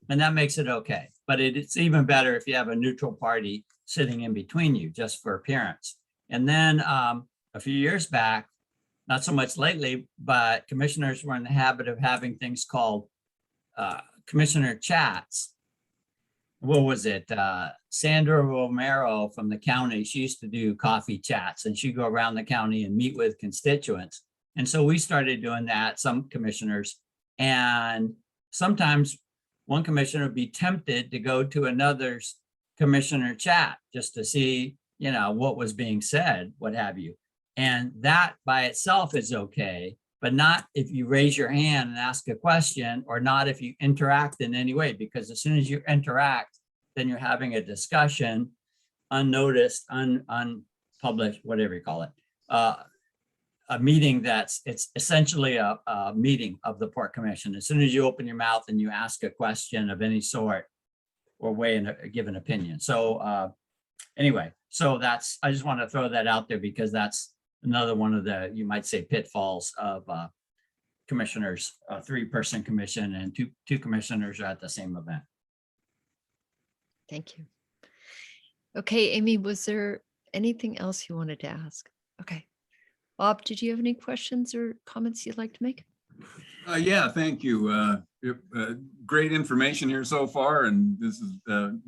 and that makes it okay. But it's even better if you have a neutral party sitting in between you, just for appearance. And then a few years back, not so much lately, but commissioners were in the habit of having things called commissioner chats. What was it? Sandra Romero from the county, she used to do coffee chats, and she'd go around the county and meet with constituents. And so we started doing that, some commissioners, and sometimes one commissioner would be tempted to go to another's commissioner chat just to see, what was being said, what have you. And that by itself is okay, but not if you raise your hand and ask a question, or not if you interact in any way, because as soon as you interact, then you're having a discussion, unnoticed, unpublished, whatever you call it, a meeting it's essentially a meeting of the Port Commission. As soon as you open your mouth and you ask a question of any sort or give an opinion. So anyway, so I just want to throw that out there, because that's another one of the, you might say, pitfalls of commissioners, a 3-person commission, and two commissioners are at the same event. Thank you. Okay, Amy, was there anything else you wanted to ask? Okay. Bob, did you have any questions or comments you'd like to make? Yeah, thank you. Great information here so far, and this is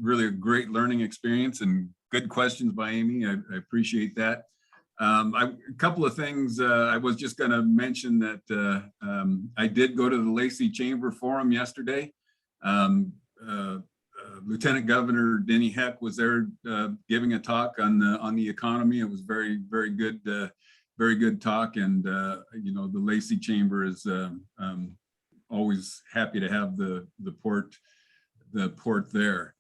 really a great learning experience and good questions by Amy. I appreciate that. A couple of things I was just going to mention that I did go to the Lacey Chamber Forum yesterday. Lieutenant Governor Denny Heck was there giving a talk on the economy. It was very, very good talk, and the Lacey Chamber is always happy to have the port there.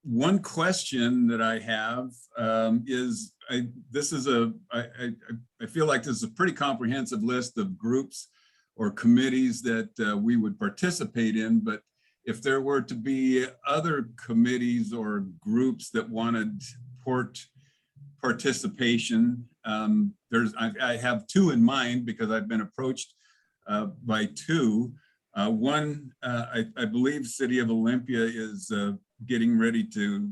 One question that I have is, I feel like this is a pretty comprehensive list of groups or committees that we would participate in, but if there were to be other committees or groups that wanted port participation, I have 2 in mind, because I've been approached by 2. One, I believe City of Olympia is getting ready to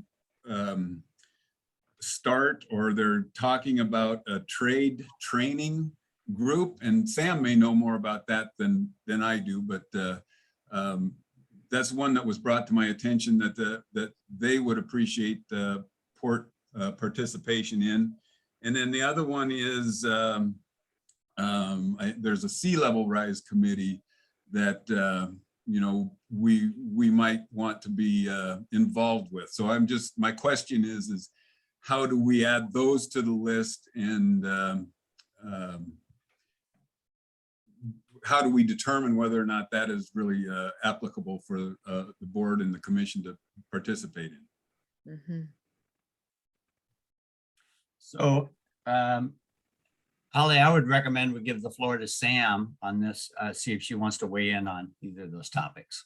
start, or they're talking about a trade training group, and Sam may know more about that than I do, but that's one that was brought to my attention that they would appreciate port participation in. And then the other one is there's a sea level rise committee that we might want to be involved with. So my question is how do we add those to the list, and how do we determine whether or not that is really applicable for the board and the commission to participate in? Mm-hmm. So, Holly, I would recommend we give the floor to Sam on this, see if she wants to weigh in on either of those topics.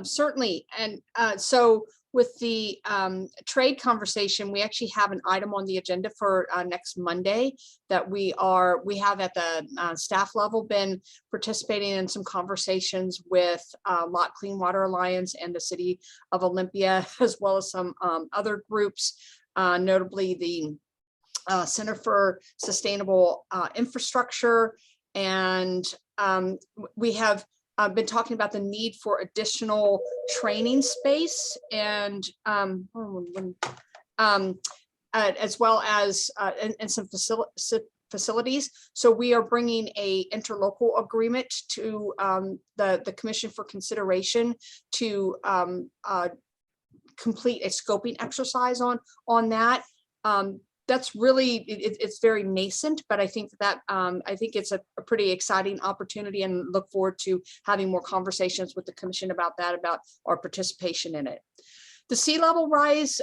Certainly. And so with the trade conversation, we actually have an item on the agenda for next Monday that we have at the staff level been participating in some conversations with Lot Clean Water Alliance and the City of Olympia, as well as some other groups, notably the Center for Sustainable Infrastructure. And we have been talking about the need for additional training space and as well as and some facilities. So we are bringing a interlocal agreement to the Commission for consideration to complete a scoping exercise on that. That's really, it's very nascent, but I think that I think it's a pretty exciting opportunity and look forward to having more conversations with the Commission about that, about our participation in it. The Sea Level Rise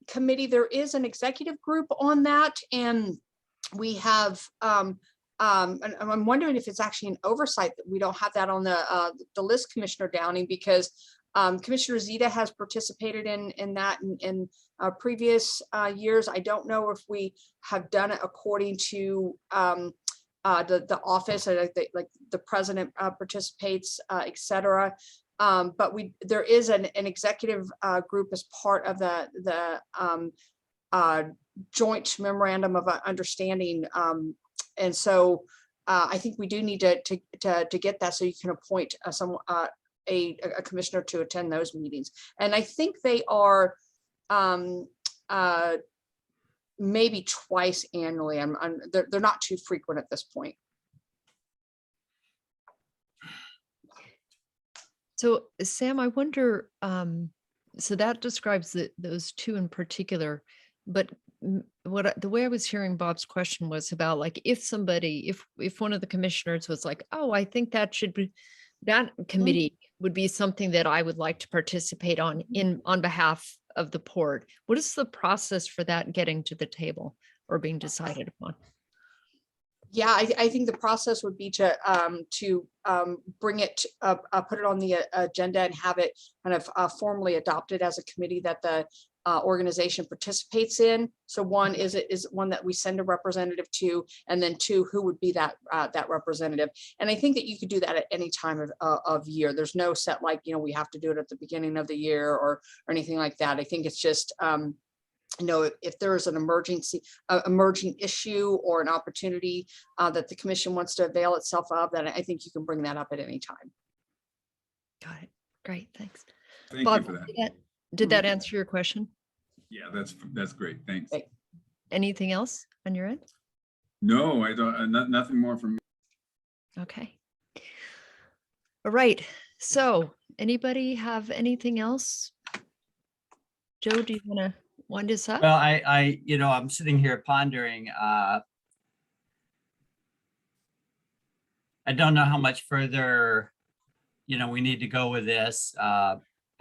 Committee, there is an executive group on that, and we have, and I'm wondering if it's actually an oversight that we don't have that on the list, Commissioner Downing, because Commissioner Zeta has participated in that in previous years. I don't know if we have done it according to the office, or like the president participates, etc. But there is an executive group as part of the joint memorandum of understanding, and so I think we do need to get that so you can appoint a commissioner to attend those meetings. And I think they are maybe twice annually. They're not too frequent at this point. So Sam, I wonder, so that describes those two in particular, but the way I was hearing Bob's question was about, like, if somebody, if one of the commissioners was like, oh, I think that should be, that committee would be something that I would like to participate on behalf of the port. What is the process for that getting to the table or being decided upon? Yeah, I think the process would be to bring it, put it on the agenda and have it kind of formally adopted as a committee that the organization participates in. So one is one that we send a representative to, and then two, who would be that representative. And I think that you could do that at any time of year. There's no set, like, we have to do it at the beginning of the year or anything like that. I think it's just if there is an emerging issue or an opportunity that the commission wants to avail itself of, then I think you can bring that up at any time. Got it. Great. Thanks. Thank Bob, you for that. Did that answer your question? Yeah, that's great. Thanks. Great. Anything else on your end? No, I don't, nothing more from me. Okay. All right. So anybody have anything else? Joe, do you want to wind us up? Well, I'm sitting here pondering, I don't know how much further, we need to go with this.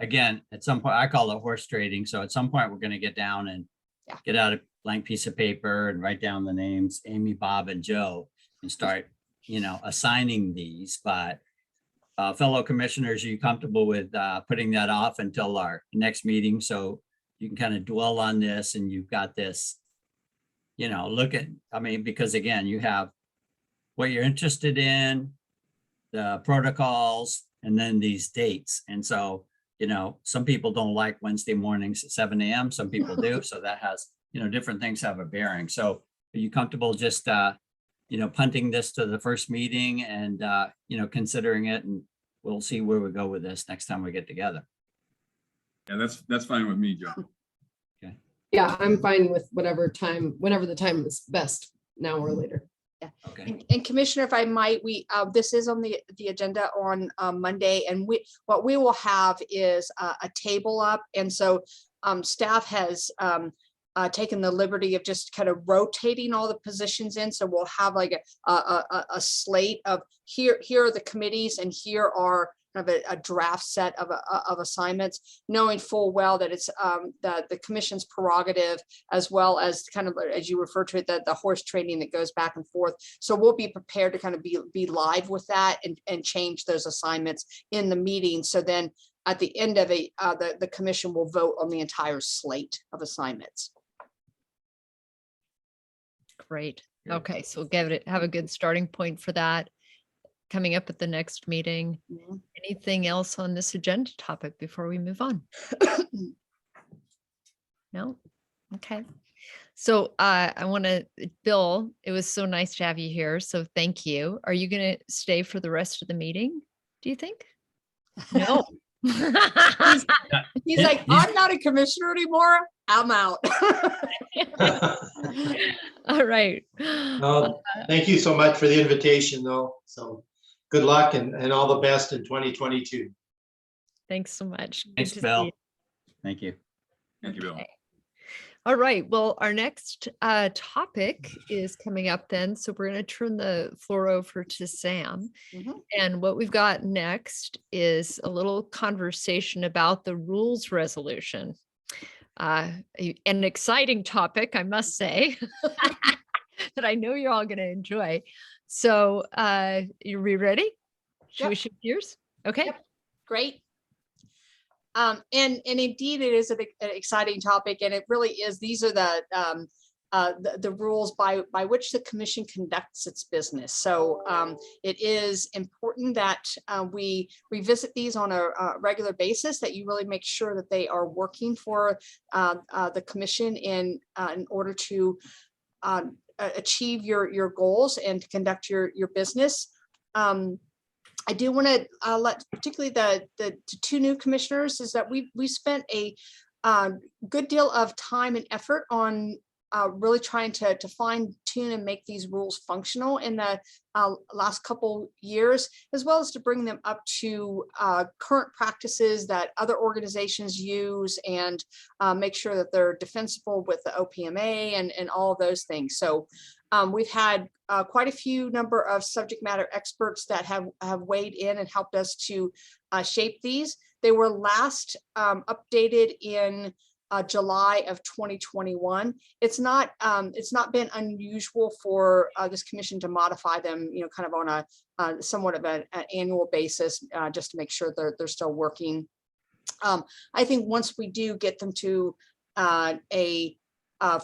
Again, at some point, I call it horse trading. So at some point, we're going to get down and get out a blank piece of paper and write down the names, Amy, Bob, and Joe, and start, assigning these. But fellow commissioners, are you comfortable with putting that off until our next meeting? So you can kind of dwell on this, and you've got this, because again, you have what you're interested in, the protocols, and then these dates. And so, some people don't like Wednesday mornings at 7 a.m. Some people do. So that has, different things have a bearing. So are you comfortable just, punting this to the first meeting and, considering it, and we'll see where we go with this next time we get together? Yeah, that's fine with me, Joe. Okay. Yeah, I'm fine with whenever the time is best, now or later. Okay. And Commissioner, if I might, this is on the agenda on Monday, and what we will have is a table up, and so staff has taken the liberty of just kind of rotating all the positions in. So we'll have like a slate of here are the committees, and here are kind of a draft set of assignments, knowing full well that it's the commission's prerogative, as well as kind of, as you refer to it, the horse trading that goes back and forth. So we'll be prepared to kind of be live with that and change those assignments in the meeting. So then at the end of it, the commission will vote on the entire slate of assignments. Great. Good. Okay, so have a good starting point for that coming up at the next meeting. Mhm. Anything else on this agenda topic before we move on? No? Okay. So I want to, Bill, it was so nice to have you here. So thank you. Are you going to stay for the rest of the meeting, do you think? No. He's like, I'm not a commissioner anymore. I'm out. All right. Well, thank you so much for the invitation, though. So good luck and all the best in 2022. Thanks so much. Good Thanks, to see Bill. you. Thank you. Thank you, Bill. Okay. All right. Well, our next topic is coming up then. So we're going to turn the floor over to Sam. Mhm. And what we've got next is a little conversation about the rules resolution. An exciting topic, I must say, that I know you're all going to enjoy. So are we ready? Should we Yep. shift gears? Okay. Yep. Great. And indeed, it is an exciting topic, and it really is. These are the rules by which the commission conducts its business. So it is important that we revisit these on a regular basis, that you really make sure that they are working for the commission in order to achieve your goals and to conduct your business. I do want to let particularly the two new commissioners is that we spent a good deal of time and effort on really trying to fine tune and make these rules functional in the last couple years, as well as to bring them up to current practices that other organizations use, and make sure that they're defensible with the OPMA and all of those things. So we've had quite a few number of subject matter experts that have weighed in and helped us to shape these. They were last updated in July of 2021. It's not been unusual for this commission to modify them, kind of on a somewhat of an annual basis, just to make sure they're still working. I think once we do get them to a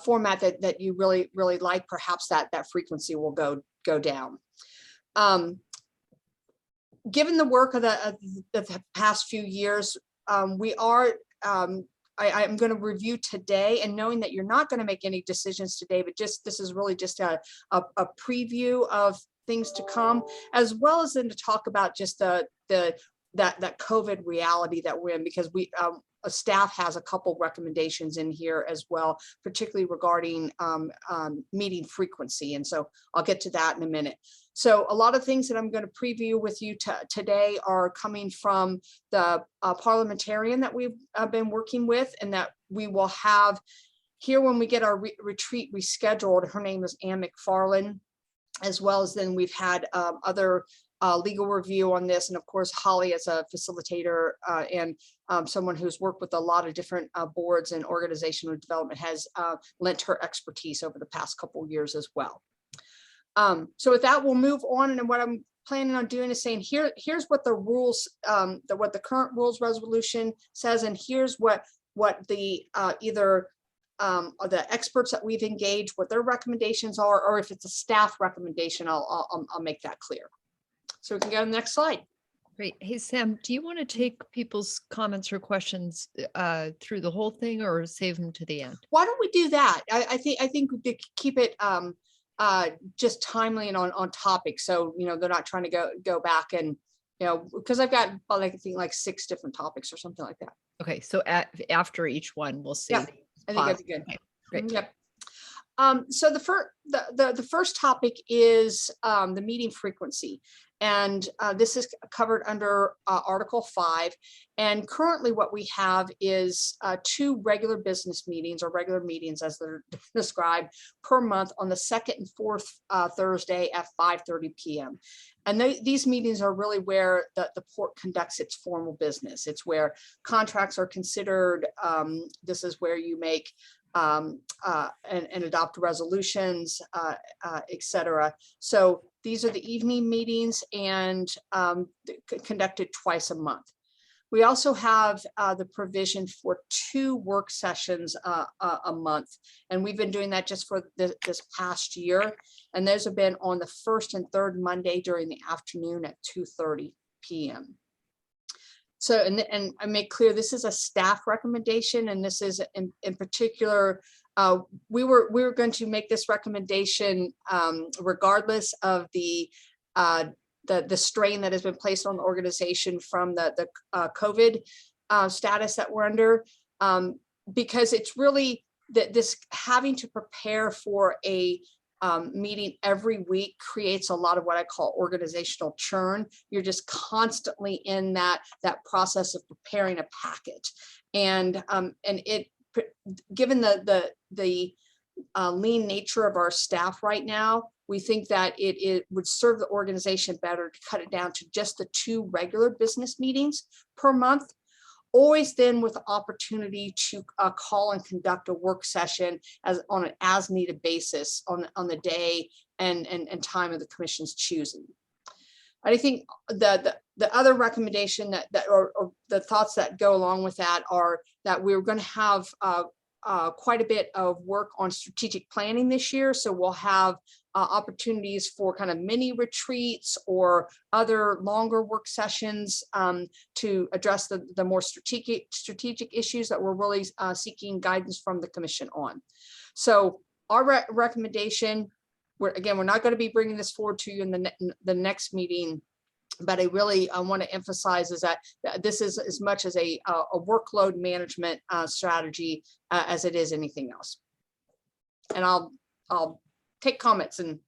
format that you really like, perhaps that frequency will go down. Given the work of the past few years, we are. I'm going to review today, and knowing that you're not going to make any decisions today, but this is really just a preview of things to come, as well as then to talk about just that COVID reality that we're in, because staff has a couple recommendations in here as well, particularly regarding meeting frequency. And so I'll get to that in a minute. So a lot of things that I'm going to preview with you today are coming from the parliamentarian that we've been working with, and that we will have here when we get our retreat rescheduled. Her name is Ann McFarland, as well as then we've had other legal review on this. And of course, Holly as a facilitator and someone who's worked with a lot of different boards and organizational development has lent her expertise over the past couple of years as well. So with that, we'll move on. And what I'm planning on doing is saying, here's what the rules, what the current rules resolution says, and here's what the either the experts that we've engaged, what their recommendations are, or if it's a staff recommendation, I'll make that clear. So we can go to the next slide. Great. Hey, Sam, do you want to take people's comments or questions through the whole thing, or save them to the end? Why don't we do that? I think we could keep it just timely and on topic. So, they're not trying to go back and, because I've got, I think like 6 different topics or something like that. Okay. So after each one, we'll see. Yep, I think that's good. Okay, great. Yep. So the first topic is the meeting frequency. And this is covered under Article 5. And currently what we have is 2 regular business meetings, or regular meetings as they're described, per month on the second and fourth Thursday at 5:30 p.m. And these meetings are really where the port conducts its formal business. It's where contracts are considered. This is where you make and adopt resolutions, et cetera. So these are the evening meetings, and conducted twice a month. We also have the provision for 2 work sessions a month, and we've been doing that just for this past year. And those have been on the first and third Monday during the afternoon at 2:30 p.m. So, and I make clear, this is a staff recommendation, and this is in particular, we were going to make this recommendation regardless of the strain that has been placed on the organization from the COVID status that we're under, because it's really that this having to prepare for a meeting every week creates a lot of what I call organizational churn. You're just constantly in that process of preparing a packet, and it, given the lean nature of our staff right now, we think that it would serve the organization better to cut it down to just the 2 regular business meetings per month. Always then with the opportunity to call and conduct a work session on an as needed basis on the day and time of the commission's choosing. I think the other recommendation or the thoughts that go along with that are that we're going to have quite a bit of work on strategic planning this year. So we'll have opportunities for kind of mini retreats or other longer work sessions to address the more strategic issues that we're really seeking guidance from the commission on. So our recommendation, we're not going to be bringing this forward to you in the next meeting, but I want to emphasize is that this is as much as a workload management strategy as it is anything else. And I'll take comments. And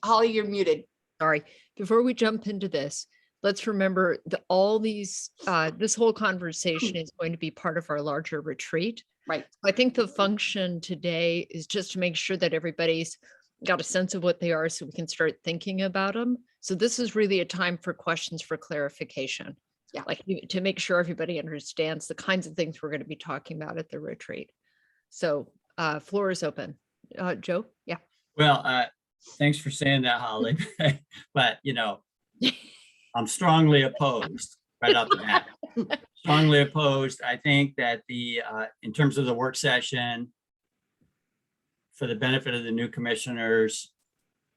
Holly, you're muted. Sorry. Before we jump into this, let's remember that all these, this whole conversation is going to be part of our larger retreat. Right. I think the function today is just to make sure that everybody's got a sense of what they are so we can start thinking about them. So this is really a time for questions for clarification. Yeah. Like to make sure everybody understands the kinds of things we're going to be talking about at the retreat. So floor is open. Joe? Yeah. Well, thanks for saying that, Holly. But, I'm strongly opposed right off the bat. Strongly opposed. I think that in terms of the work session, for the benefit of the new commissioners,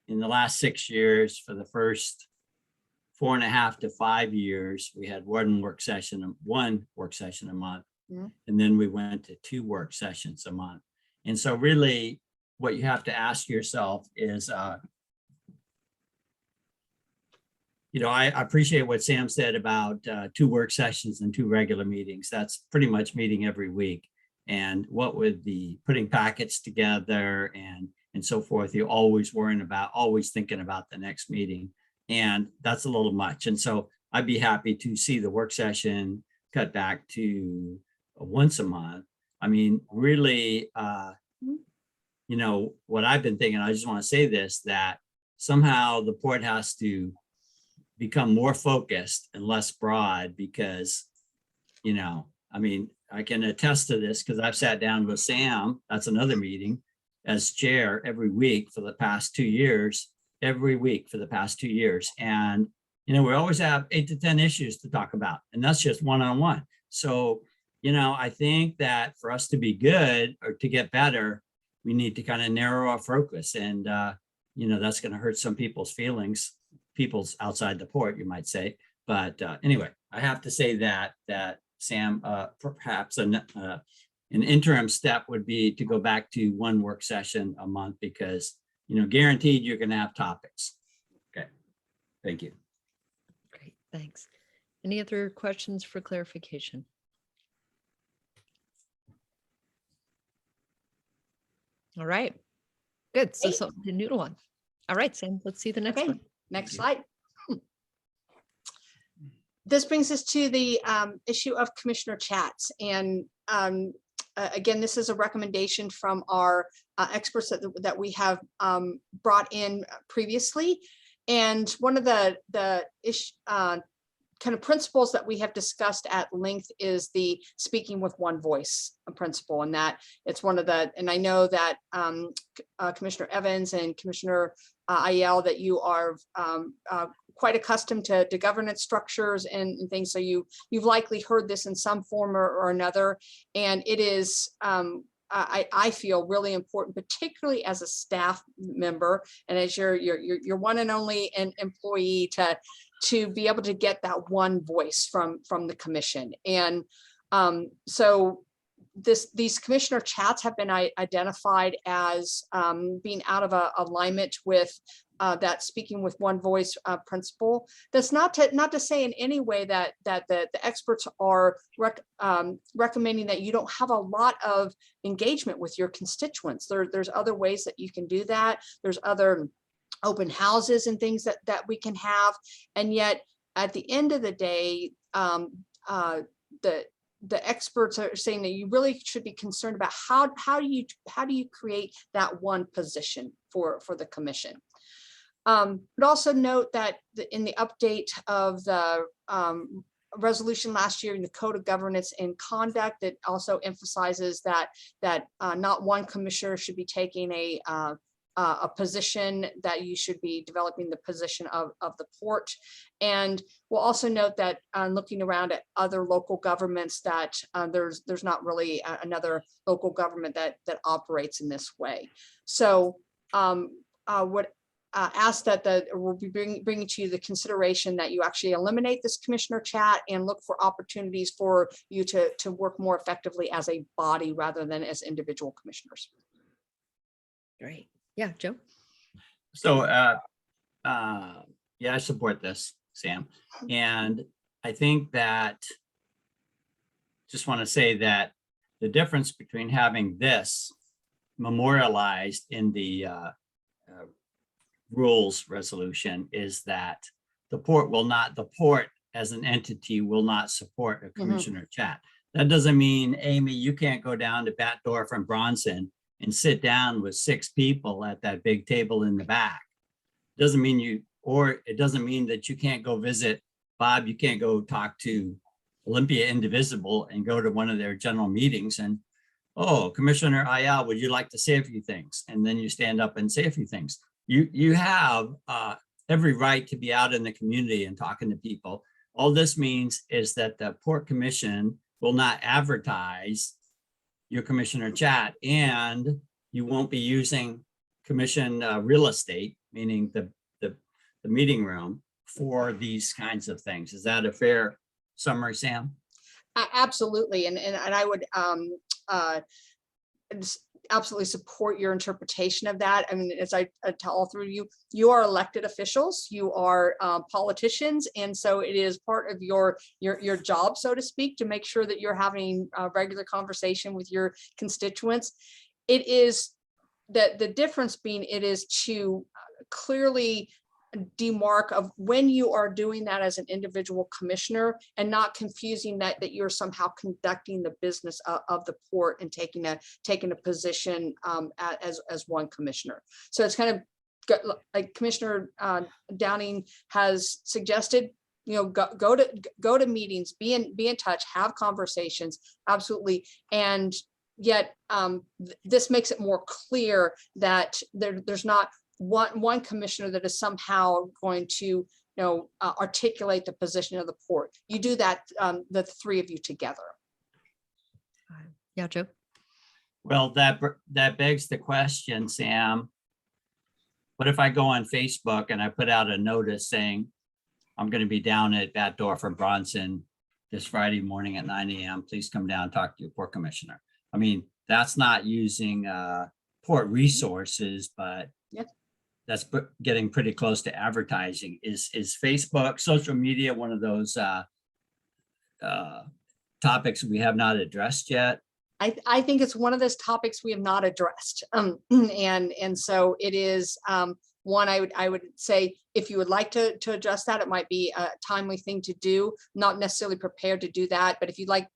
in the last 6 years, for the first 4.5 to 5 years, we had one work session a month. Mm-hmm. And then we went to 2 work sessions a month. And so really what you have to ask yourself is, I appreciate what Sam said about 2 work sessions and 2 regular meetings. That's pretty much meeting every week. And what with the putting packets together and so forth, you're always thinking about the next meeting. And that's a little much. And so I'd be happy to see the work session cut back to once a month. I mean, really, what I've been thinking, I just want to say this, that somehow the port has to become more focused and less broad because, I can attest to this because I've sat down with Sam, that's another meeting, as chair every week for the past 2 years, And, we always have 8 to 10 issues to talk about, and that's just one-on-one. So, I think that for us to be good or to get better, we need to kind of narrow our focus. And, that's going to hurt some people's feelings, people's outside the port, you might say. But anyway, I have to say that Sam, perhaps an interim step would be to go back to 1 work session a month because, guaranteed you're going to have topics. Okay. Thank you. Great. Thanks. Any other questions for clarification? All right. Good. So something to noodle on. All right, Sam, let's see the next Okay, one. next slide. This brings us to the issue of commissioner chats. And again, this is a recommendation from our experts that we have brought in previously. And one of the kind of principles that we have discussed at length is the speaking with one voice principle, and that it's one of the, and I know that Commissioner Evans and Commissioner Iell, that you are quite accustomed to governance structures and things. So you've likely heard this in some form or another, and it is I feel really important, particularly as a staff member and as your one and only employee, to be able to get that one voice from the commission. And so these commissioner chats have been identified as being out of alignment with that speaking with one voice principle. That's not to say in any way that the experts are recommending that you don't have a lot of engagement with your constituents. There's other ways that you can do that. There's other open houses and things that we can have. And yet at the end of the day, the experts are saying that you really should be concerned about how do you create that one position for the commission. But also note that in the update of the resolution last year in the Code of Governance and Conduct, it also emphasizes that not one commissioner should be taking a position, that you should be developing the position of the port. And we'll also note that looking around at other local governments, that there's not really another local government that operates in this way. So what ask that we'll be bringing to you the consideration that you actually eliminate this commissioner chat and look for opportunities for you to work more effectively as a body rather than as individual commissioners. Great. Yeah, Joe. So, yeah, I support this, Sam. And I think that, just want to say that the difference between having this memorialized in the rules resolution is that the port as an entity will not support a commissioner chat. That doesn't mean, Amy, you can't go down to Batdorf and Bronson and sit down with 6 people at that big table in the back. Doesn't mean it doesn't mean that you can't go visit Bob. You can't go talk to Olympia Indivisible and go to one of their general meetings and, oh, Commissioner Iell, would you like to say a few things? And then you stand up and say a few things. You have every right to be out in the community and talking to people. All this means is that the Port Commission will not advertise your commissioner chat, and you won't be using commission real estate, meaning the meeting room, for these kinds of things. Is that a fair summary, Sam? Absolutely, and I would absolutely support your interpretation of that. I mean, as I tell all through you are elected officials, you are politicians, and so it is part of your job, so to speak, to make sure that you're having a regular conversation with your constituents. It is that the difference being, it is to clearly demark of when you are doing that as an individual commissioner and not confusing that you're somehow conducting the business of the port and taking a position as one commissioner. So it's kind of like Commissioner Downing has suggested, go to meetings, be in touch, have conversations, absolutely. And yet this makes it more clear that there's not one commissioner that is somehow going to articulate the position of the port. You do that, the 3 of you together. Yeah, Joe. Well, that begs the question, Sam. What if I go on Facebook and I put out a notice saying I'm going to be down at Batdorf or Bronson this Friday morning at 9 a.m. Please come down and talk to your port commissioner. I mean, that's not using port resources, but yep, that's getting pretty close to advertising. Is Facebook, social media, one of those topics we have not addressed yet? I think it's one of those topics we have not addressed. And so it is, One, I would say, if you would like to address that, it might be a timely thing to do, not necessarily prepared to do that, but if you'd like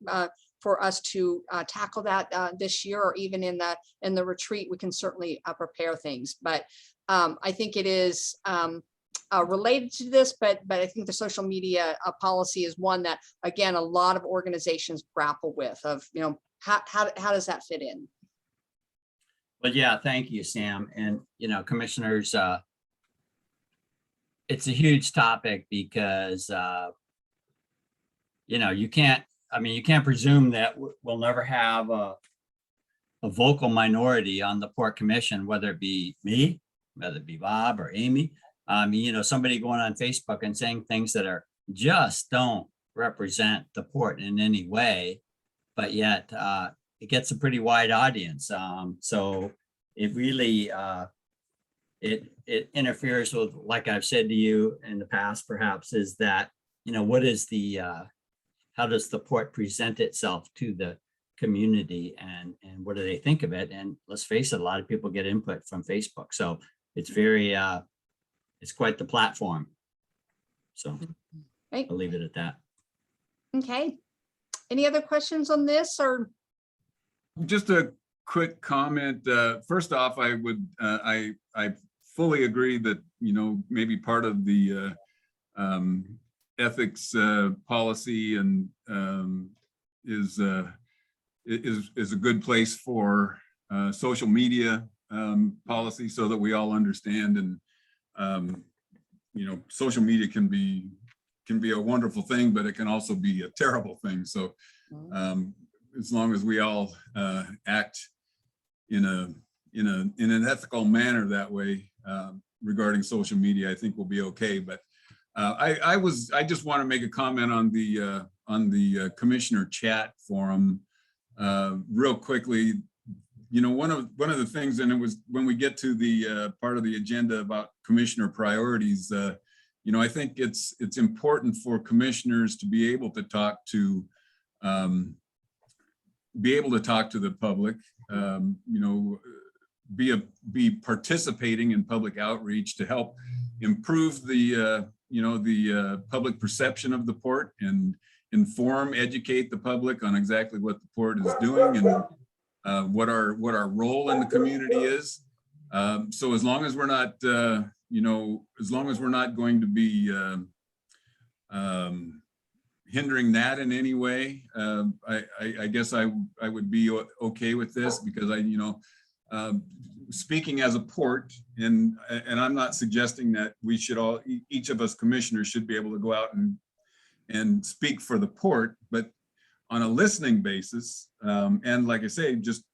for us to tackle that this year, or even in the retreat, we can certainly prepare things. But I think it is related to this, but I think the social media policy is one that, again, a lot of organizations grapple with, of, you know, how does that fit in? Well, yeah, thank you, Sam. And, you know, commissioners, it's a huge topic because, you know, you can't presume that we'll never have a vocal minority on the Port Commission, whether it be me, whether it be Bob or Amy. You know, somebody going on Facebook and saying things that are just don't represent the port in any way, but yet it gets a pretty wide audience. So it really, it interferes with, like I've said to you in the past, perhaps, is that, you know, what is the, how does the port present itself to the community, and what do they think of it? And let's face it, a lot of people get input from Facebook. So it's very, it's quite the platform. So Right. I'll leave it at that. Okay. Any other questions on this, or? Just a quick comment. First off, I would, I fully agree that, you know, maybe part of the ethics policy and is a good place for social media policy, so that we all understand. And you know, social media can be a wonderful thing, but it can also be a terrible thing. So as long as we all act in an ethical manner that way regarding social media, I think we'll be okay. But I just want to make a comment on the commissioner chat forum real quickly. You know, one of the things, and it was when we get to the part of the agenda about commissioner priorities, you know, I think it's important for commissioners to be able to talk to the public, you know, be participating in public outreach to help improve the you know, the public perception of the port, and educate the public on exactly what the port is doing, and what our role in the community is. So as long as we're not, you know, as long as we're not going to be hindering that in any way, I guess I would be okay with this, because you know, speaking as a port, and I'm not suggesting that we should all, each of us commissioners should be able to go out and speak for the port, but on a listening basis, and like I say, just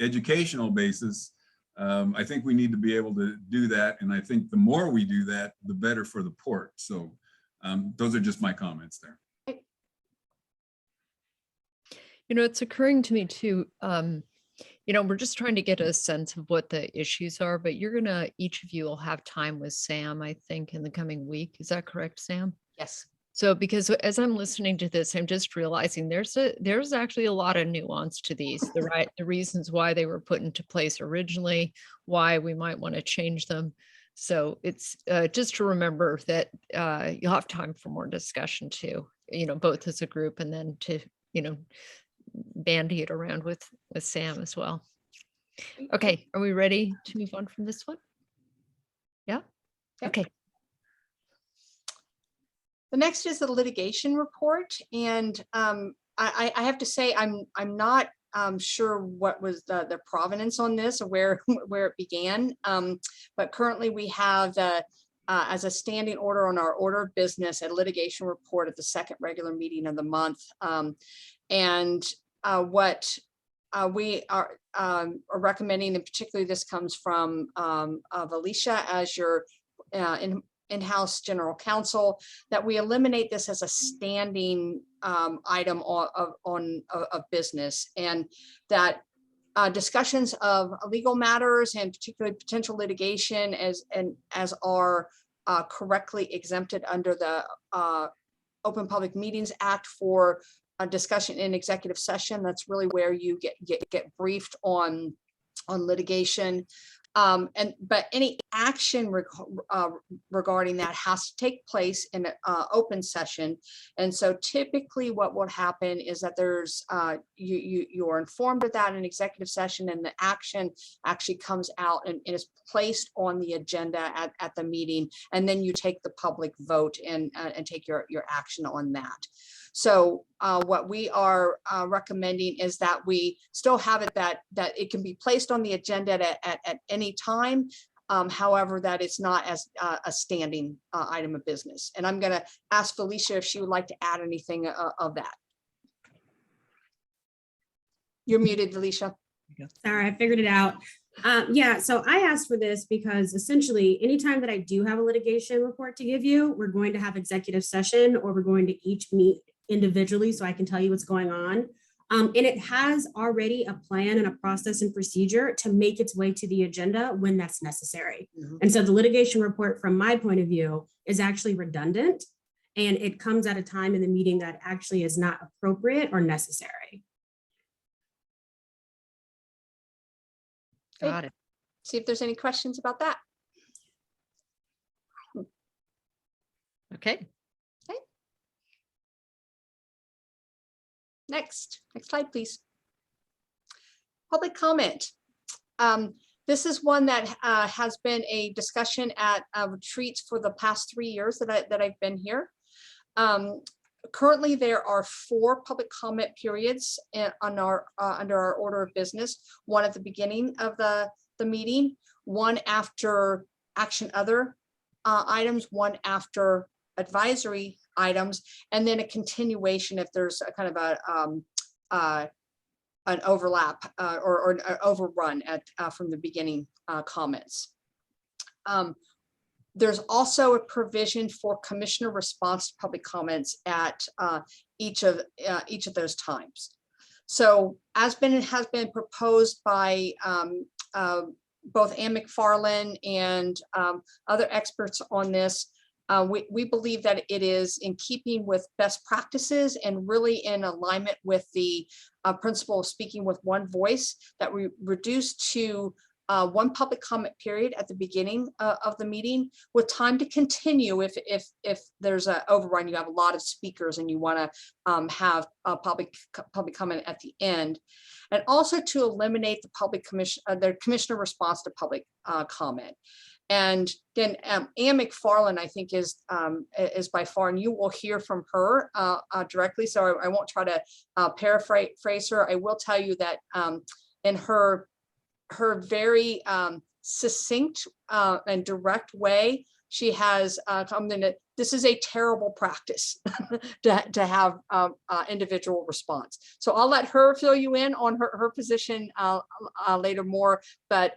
educational basis, I think we need to be able to do that. And I think the more we do that, the better for the port. So those are just my comments there. You know, it's occurring to me too, you know, we're just trying to get a sense of what the issues are, but each of you will have time with Sam, I think, in the coming week. Is that correct, Sam? Yes. So, because as I'm listening to this, I'm just realizing there's actually a lot of nuance to these, the reasons why they were put into place originally, why we might want to change them. So it's just to remember that you'll have time for more discussion too, you know, both as a group, and then to, you know, bandy it around with Sam as well. Okay, are we ready to move on from this one? Yeah. Yep. Okay. The next is the litigation report, and I have to say I'm not sure what was the provenance on this, or where it began, but currently we have as a standing order on our order of business, a litigation report at the second regular meeting of the month, and what we are recommending, and particularly this comes from Alicia as your in-house general counsel, that we eliminate this as a standing item of business, and that discussions of legal matters, and particularly potential litigation as are correctly exempted under the Open Public Meetings Act for a discussion in executive session. That's really where you get briefed on litigation. But any action regarding that has to take place in an open session. And so typically what would happen is that there's you're informed of that in executive session, and the action actually comes out and is placed on the agenda at the meeting. And then you take the public vote and take your action on that. So what we are recommending is that we still have it that it can be placed on the agenda at any time. However, that it's not as a standing item of business. And I'm going to ask Felicia if she would like to add anything of that. You're muted, Felicia. Sorry, I figured it out. Yeah, so I asked for this because essentially anytime that I do have a litigation report to give you, we're going to have executive session, or we're going to each meet individually so I can tell you what's going on. And it has already a plan and a process and procedure to make its way to the agenda when that's necessary. And so the litigation report, from my point of view, is actually redundant, and it comes at a time in the meeting that actually is not appropriate or necessary. Got it. See if there's any questions about that. Okay. Next slide, please. Public comment. This is one that has been a discussion at retreats for the past 3 years that I've been here. Currently, there are 4 public comment periods under our order of business. One at the beginning of the meeting, one after action other items, one after advisory items, and then a continuation if there's a kind of an overlap or an overrun from the beginning comments. There's also a provision for commissioner response to public comments at each of those times. So as has been proposed by both Ann McFarland and other experts on this, we believe that it is in keeping with best practices and really in alignment with the principle of speaking with one voice, that we reduce to 1 public comment period at the beginning of the meeting, with time to continue if there's an overrun, you have a lot of speakers and you want to have a public comment at the end, and also to eliminate the commissioner response to public comment. And then Ann McFarland, I think, is by far, and you will hear from her directly. So I won't try to paraphrase her. I will tell you that in her very succinct and direct way, she has come in that this is a terrible practice to have individual response. So I'll let her fill you in on her position later more, but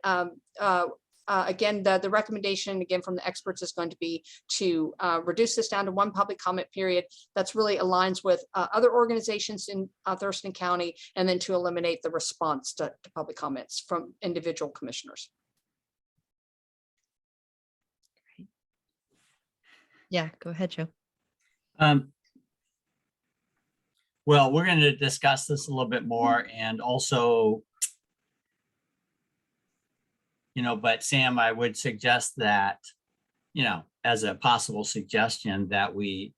again, the recommendation again from the experts is going to be to reduce this down to 1 public comment period that's really aligns with other organizations in Thurston County, and then to eliminate the response to public comments from individual commissioners. Yeah, go ahead, Joe. Well, we're going to discuss this a little bit more, and also, but Sam, I would suggest that, as a possible suggestion that we,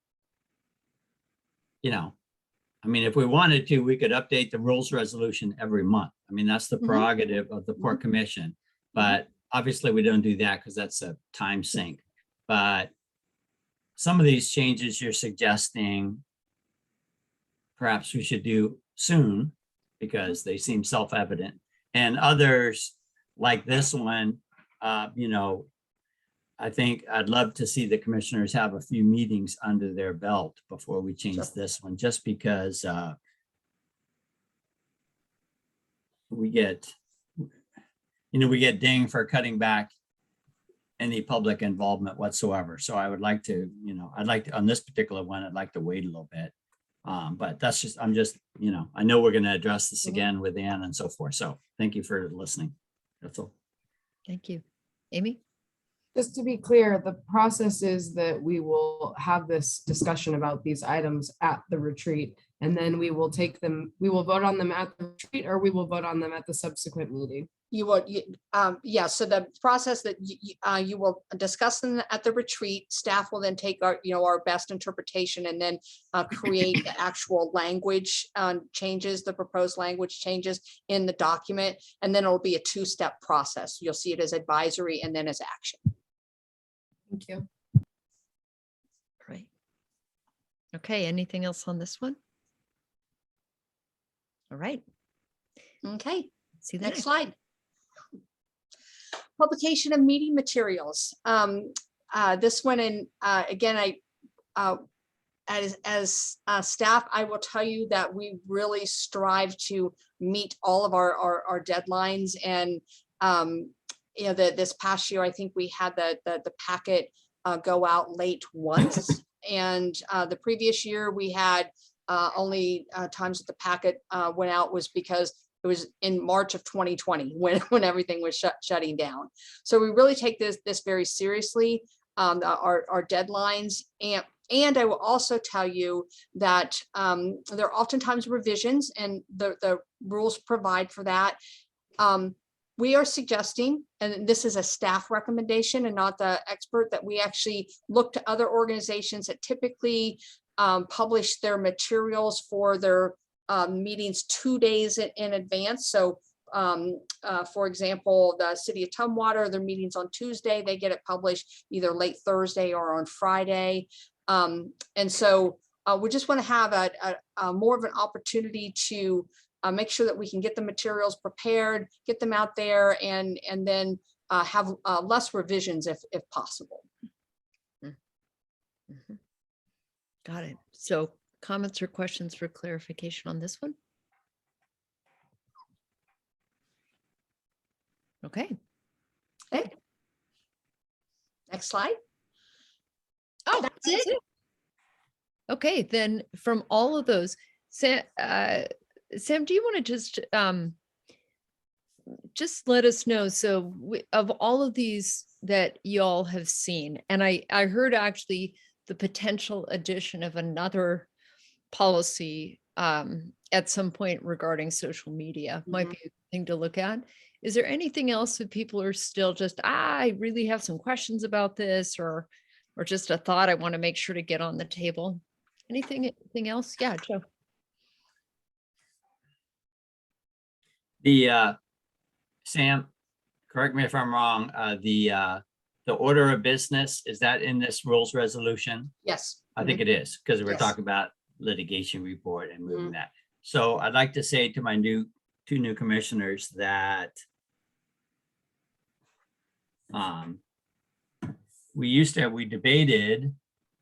if we wanted to, we could update the rules resolution every month. I mean, that's the prerogative of the Port Commission, but obviously we don't do that because that's a time sink. But some of these changes you're suggesting, perhaps we should do soon because they seem self-evident, and others like this one, I think I'd love to see the commissioners have a few meetings under their belt before we change this one, just because we get dinged for cutting back any public involvement whatsoever. So I would like to, on this particular one, I'd like to wait a little bit. But that's just, I know we're going to address this again with Ann and so forth. So thank you for listening. That's all. Thank you. Amy? Just to be clear, the process is that we will have this discussion about these items at the retreat, And then we will take them, we will vote on them at the retreat, or we will vote on them at the subsequent meeting. You will, yeah, so the process that you will discuss them at the retreat, staff will then take our, our best interpretation and then create the actual language changes, the proposed language changes in the document. And then it'll be a two-step process. You'll see it as advisory and then as action. Thank you. Great. Okay, anything else on this one? All right, Okay, see the next next. slide. Publication of meeting materials. This one, and again, as staff, I will tell you that we really strive to meet all of our deadlines. And this past year, I think we had the packet go out late once, and the previous year we had only times that the packet went out was because it was in March of 2020 when everything was shutting down. So we really take this very seriously, our deadlines. And I will also tell you that there are oftentimes revisions, and the rules provide for that. We are suggesting, and this is a staff recommendation and not the expert, that we actually look to other organizations that typically publish their materials for their meetings 2 days in advance. So for example, the city of Tumwater, their meetings on Tuesday, they get it published either late Thursday or on Friday. And so we just want to have a more of an opportunity to make sure that we can get the materials prepared, get them out there, and then have less revisions if possible. Mhm. Got it. So comments or questions for clarification on this one? Okay. Okay. Next slide. Oh, That's that's it. it. Okay, then from all of those, Sam, do you want to just let us know? So of all of these that y'all have seen, and I heard actually the potential addition of another policy at some point regarding social media might be a thing to look at. Is there anything else that people are still just, I really have some questions about this, or just a thought I want to make sure to get on the table? Anything else? Yeah, Joe. Sam, correct me if I'm wrong, the order of business, is that in this rules resolution? Yes. I think it is, because we're Yes. talking about litigation report and moving that. So I'd like to say to my two new commissioners that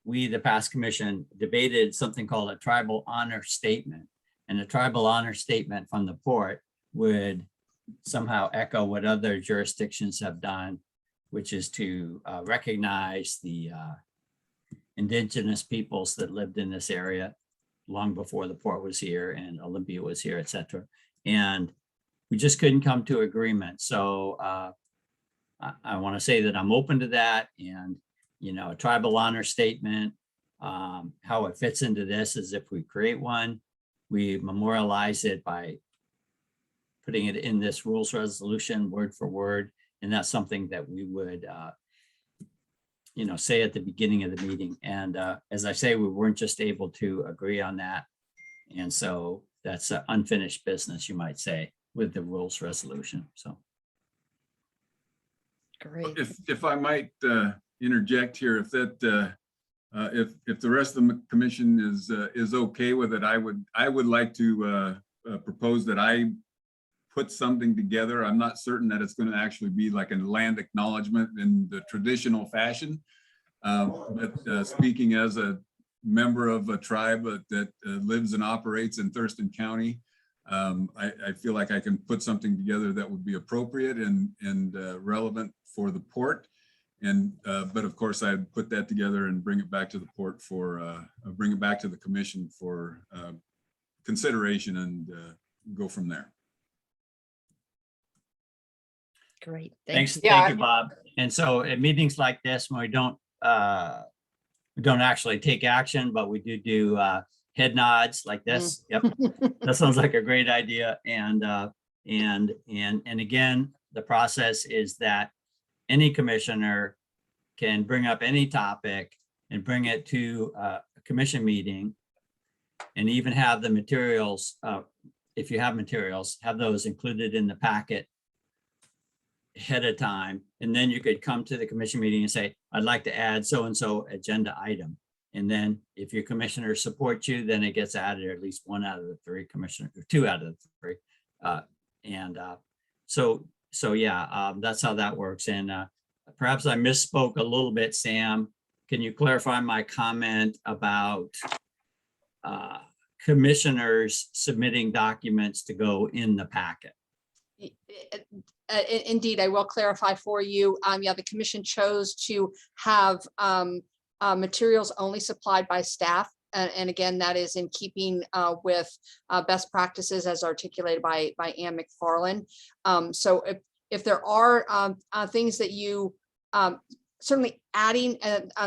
the past commission debated something called a tribal honor statement. And the tribal honor statement from the port would somehow echo what other jurisdictions have done, which is to recognize the indigenous peoples that lived in this area long before the port was here and Olympia was here, et cetera. And we just couldn't come to agreement. So I want to say that I'm open to that. And, a tribal honor statement, how it fits into this is if we create one, we memorialize it by putting it in this rules resolution word for word. And that's something that we would, say at the beginning of the meeting. And as I say, we weren't just able to agree on that. And so that's unfinished business, you might say, with the rules resolution. So. Great. If I might interject here, if the rest of the commission is okay with it, I would like to propose that I put something together. I'm not certain that it's going to actually be like a land acknowledgement in the traditional fashion. But speaking as a member of a tribe that lives and operates in Thurston County, I feel like I can put something together that would be appropriate and relevant for the port. And but of course, I'd put that together and bring it back to the port bring it back to the commission for consideration and go from there. Great. Thanks. You. Thank you, Bob. And so at meetings like this, when we don't actually take action, but we do head nods like this. Yep, that sounds like a great idea. And again, the process is that any commissioner can bring up any topic and bring it to a commission meeting, and even have the materials, if you have materials, have those included in the packet ahead of time. And then you could come to the commission meeting and say, I'd like to add so-and-so agenda item. And then if your commissioners support you, then it gets added, or at least one out of the three commissioners, or two out of the three. So yeah, that's how that works. And perhaps I misspoke a little bit, Sam. Can you clarify my comment about commissioners submitting documents to go in the packet? Indeed, I will clarify for you. Yeah, the commission chose to have materials only supplied by staff. And again, that is in keeping with best practices as articulated by Ann McFarland. So if there are things that you certainly adding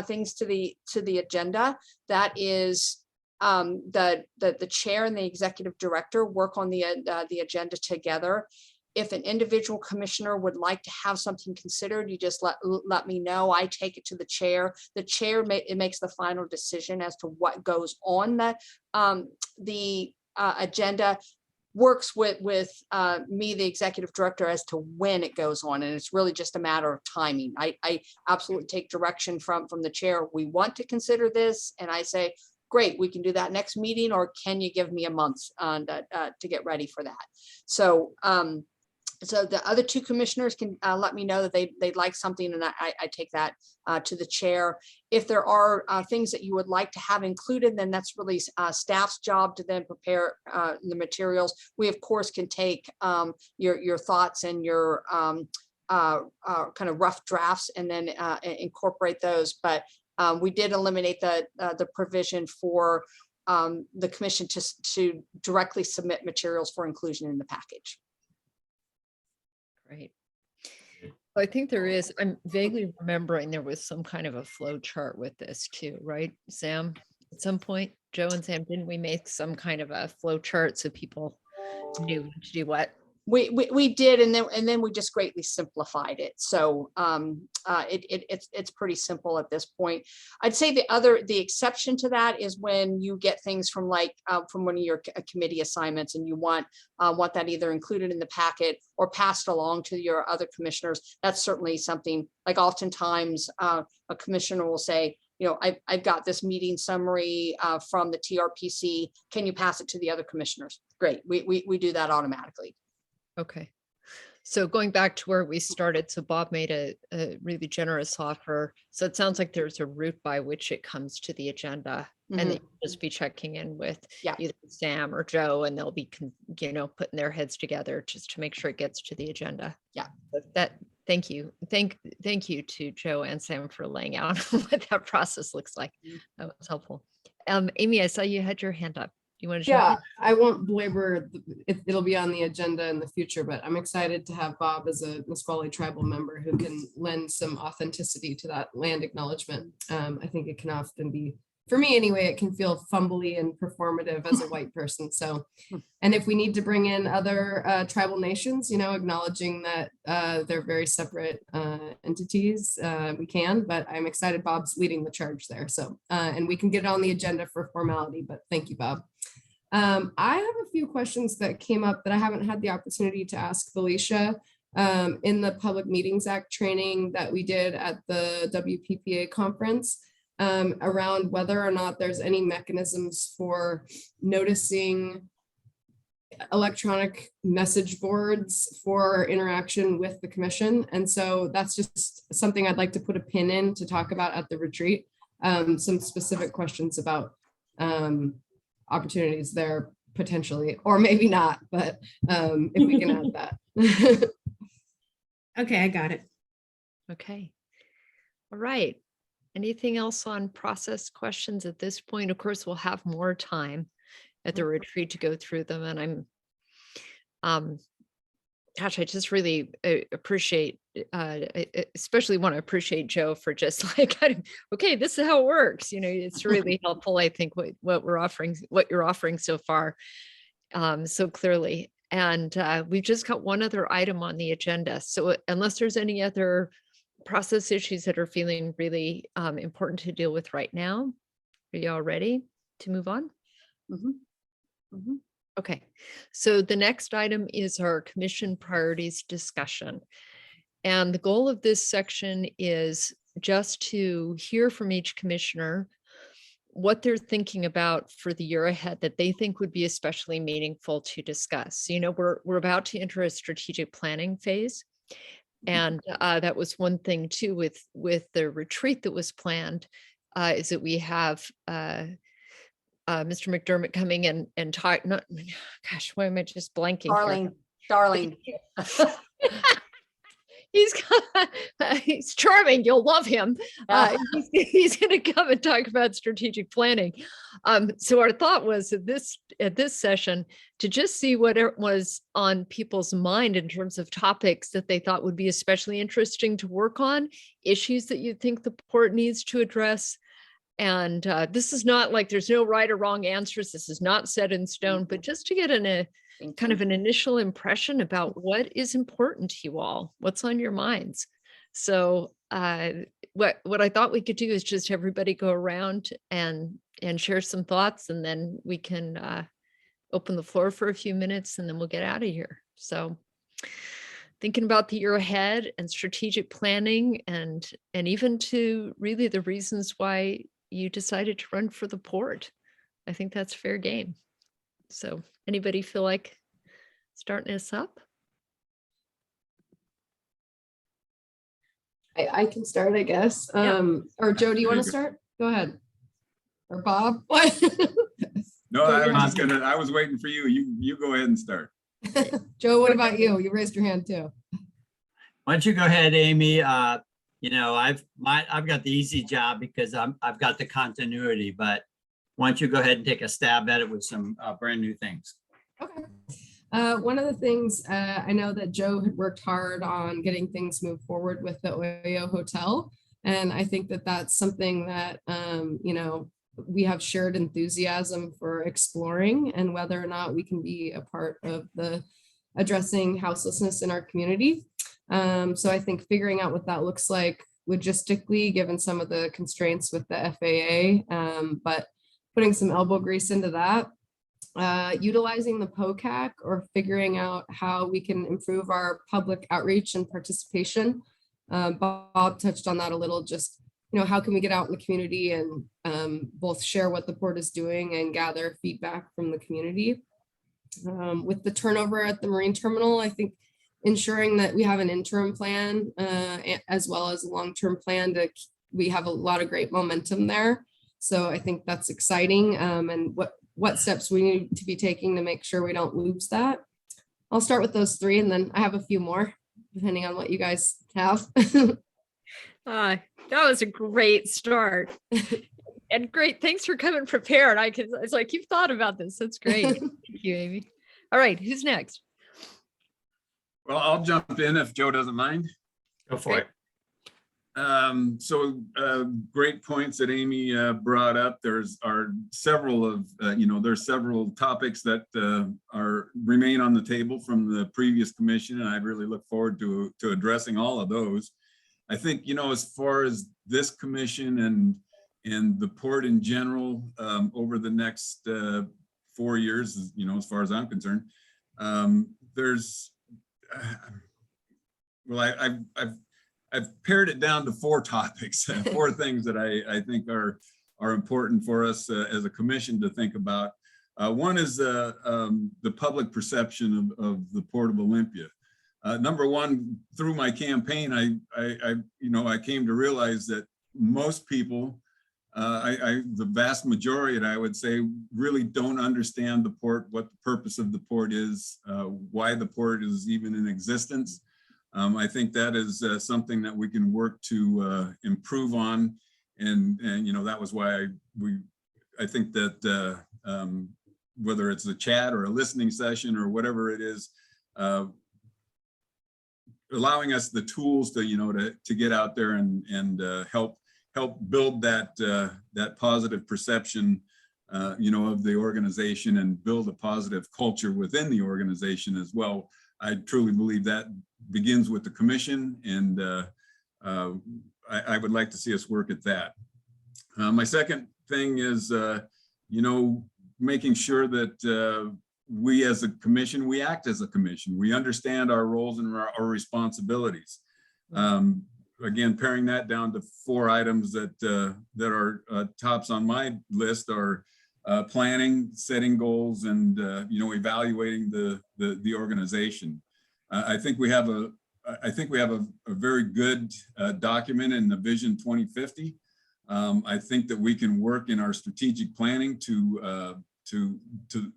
things to the agenda, that is the chair and the executive director work on the agenda together. If an individual commissioner would like to have something considered, you just let me know. I take it to the chair. The chair makes the final decision as to what goes on the agenda. Works with me, the executive director, as to when it goes on, and it's really just a matter of timing. I absolutely take direction from the chair. We want to consider this, and I say, great, we can do that next meeting, or can you give me a month to get ready for that? So so the other two commissioners can let me know that they'd like something, and I take that to the chair. If there are things that you would like to have included, then that's really staff's job to then prepare the materials. We of course can take your thoughts and your kind of rough drafts and then incorporate those. But we did eliminate the provision for the commission to directly submit materials for inclusion in the package. Great. I think there is, I'm vaguely remembering there was some kind of a flow chart with this too, right, Sam? At some point, Joe and Sam, didn't we make some kind of a flow chart so people knew to do what? We did, and then we just greatly simplified it. So it's pretty simple at this point. I'd say the exception to that is when you get things from from one of your committee assignments, and you want that either included in the packet or passed along to your other commissioners. That's certainly something, like oftentimes a commissioner will say, you know, I've got this meeting summary from the TRPC. Can you pass it to the other commissioners? Great, we do that automatically. Okay. So going back to where we started, so Bob made a really generous offer. So it sounds like there's a route by which it comes to the agenda, and then you'll just be checking in with either Sam or Joe, and they'll be, putting their heads together just to make sure it gets to the agenda. Yeah. Thank you. Thank you to Joe and Sam for laying out what that process looks like. That was helpful. Amy, I saw you had your hand up. You want to share? Yeah, I won't belabor, it'll be on the agenda in the future, but I'm excited to have Bob as a Nisqually tribal member who can lend some authenticity to that land acknowledgement. I think it can often be, for me anyway, it can feel fumbly and performative as a white person. So, and if we need to bring in other tribal nations, acknowledging that they're very separate entities, we can, but I'm excited Bob's leading the charge there. So, and we can get it on the agenda for formality, but thank you, Bob. I have a few questions that came up that I haven't had the opportunity to ask Felicia in the Public Meetings Act training that we did at the WPPA conference. Around whether or not there's any mechanisms for noticing electronic message boards for interaction with the commission. And so that's just something I'd like to put a pin in to talk about at the retreat. Some specific questions about opportunities there potentially, or maybe not, but if we can add that. Okay, I got it. Okay. All right. Anything else on process questions at this point? Of course, we'll have more time at the retreat to go through them, and gosh, I just really appreciate, I especially want to appreciate Joe for just like, kind of, okay, this is how it works. You know, it's really helpful, I think, what we're offering, what you're offering so far, so clearly. And we've just got one other item on the agenda. So unless there's any other process issues that are feeling really important to deal with right now, are you all ready to move on? Okay, so the next item is our commission priorities discussion. And the goal of this section is just to hear from each commissioner what they're thinking about for the year ahead that they think would be especially meaningful to discuss. You know, we're about to enter a strategic planning phase. And that was one thing too with the retreat that was planned, is that we have Mr. McDermott coming in and talk, not, gosh, why am I just blanking? Darling. He's charming. You'll love him. He's going to come and talk about strategic planning. So our thought was at this session to just see what was on people's mind in terms of topics that they thought would be especially interesting to work on, issues that you think the port needs to address. And this is not like there's no right or wrong answers. This is not set in stone, but just to get kind of an initial impression about what is important to you all, what's on your minds. So what I thought we could do is just everybody go around and share some thoughts, and then we can open the floor for a few minutes, and then we'll get out of here. So thinking about the year ahead and strategic planning, and even to really the reasons why you decided to run for the port. I think that's fair game. So anybody feel like starting us up? I can start, I guess. Yeah. Or Joe, do you want to start? Go ahead. Or Bob? What? No, I was waiting for you. You go ahead and start. Joe, what about you? You raised your hand too. Why don't you go ahead, Amy? You know, I've got the easy job because I've got the continuity, but why don't you go ahead and take a stab at it with some brand new things? Okay. One of the things I know that Joe had worked hard on getting things moved forward with the Oyo Hotel. And I think that that's something that, you know, we have shared enthusiasm for exploring, and whether or not we can be a part of the addressing houselessness in our community. So I think figuring out what that looks like logistically, given some of the constraints with the FAA, but putting some elbow grease into that, utilizing the POCAC, or figuring out how we can improve our public outreach and participation. Bob touched on that a little, just, you know, how can we get out in the community and both share what the port is doing and gather feedback from the community. With the turnover at the marine terminal, I think ensuring that we have an interim plan as well as a long-term plan, we have a lot of great momentum there. So I think that's exciting, and what steps we need to be taking to make sure we don't lose that. I'll start with those three, and then I have a few more depending on what you guys have. That was a great start. And great, thanks for coming prepared. It's like, you've thought about this. That's great. Thank you, Amy. All right, who's next? Well, I'll jump in if Joe doesn't mind. Go for it. Great points that Amy brought up. There's several topics that remain on the table from the previous commission, and I really look forward to addressing all of those. I think, you know, as far as this commission and the port in general, over the next 4 years, you know, as far as I'm concerned, I've pared it down to 4 topics, 4 things that I think are important for us as a commission to think about. One is the public perception of the Port of Olympia. Number one, through my campaign, I came to realize that most people, the vast majority, I would say, really don't understand the port, what the purpose of the port is, why the port is even in existence. I think that is something that we can work to improve on, and you know, that was why I think that whether it's a chat or a listening session or whatever it is, allowing us the tools to, you know, to get out there and help build that positive perception, you know, of the organization and build a positive culture within the organization as well. I truly believe that begins with the commission, and I would like to see us work at that. My second thing is, you know, making sure that we as a commission, we act as a commission. We understand our roles and our responsibilities. Again, paring that down to 4 items that are tops on my list are planning, setting goals, and you know, evaluating the organization. I think we have a very good document in the Vision 2050. I think that we can work in our strategic planning to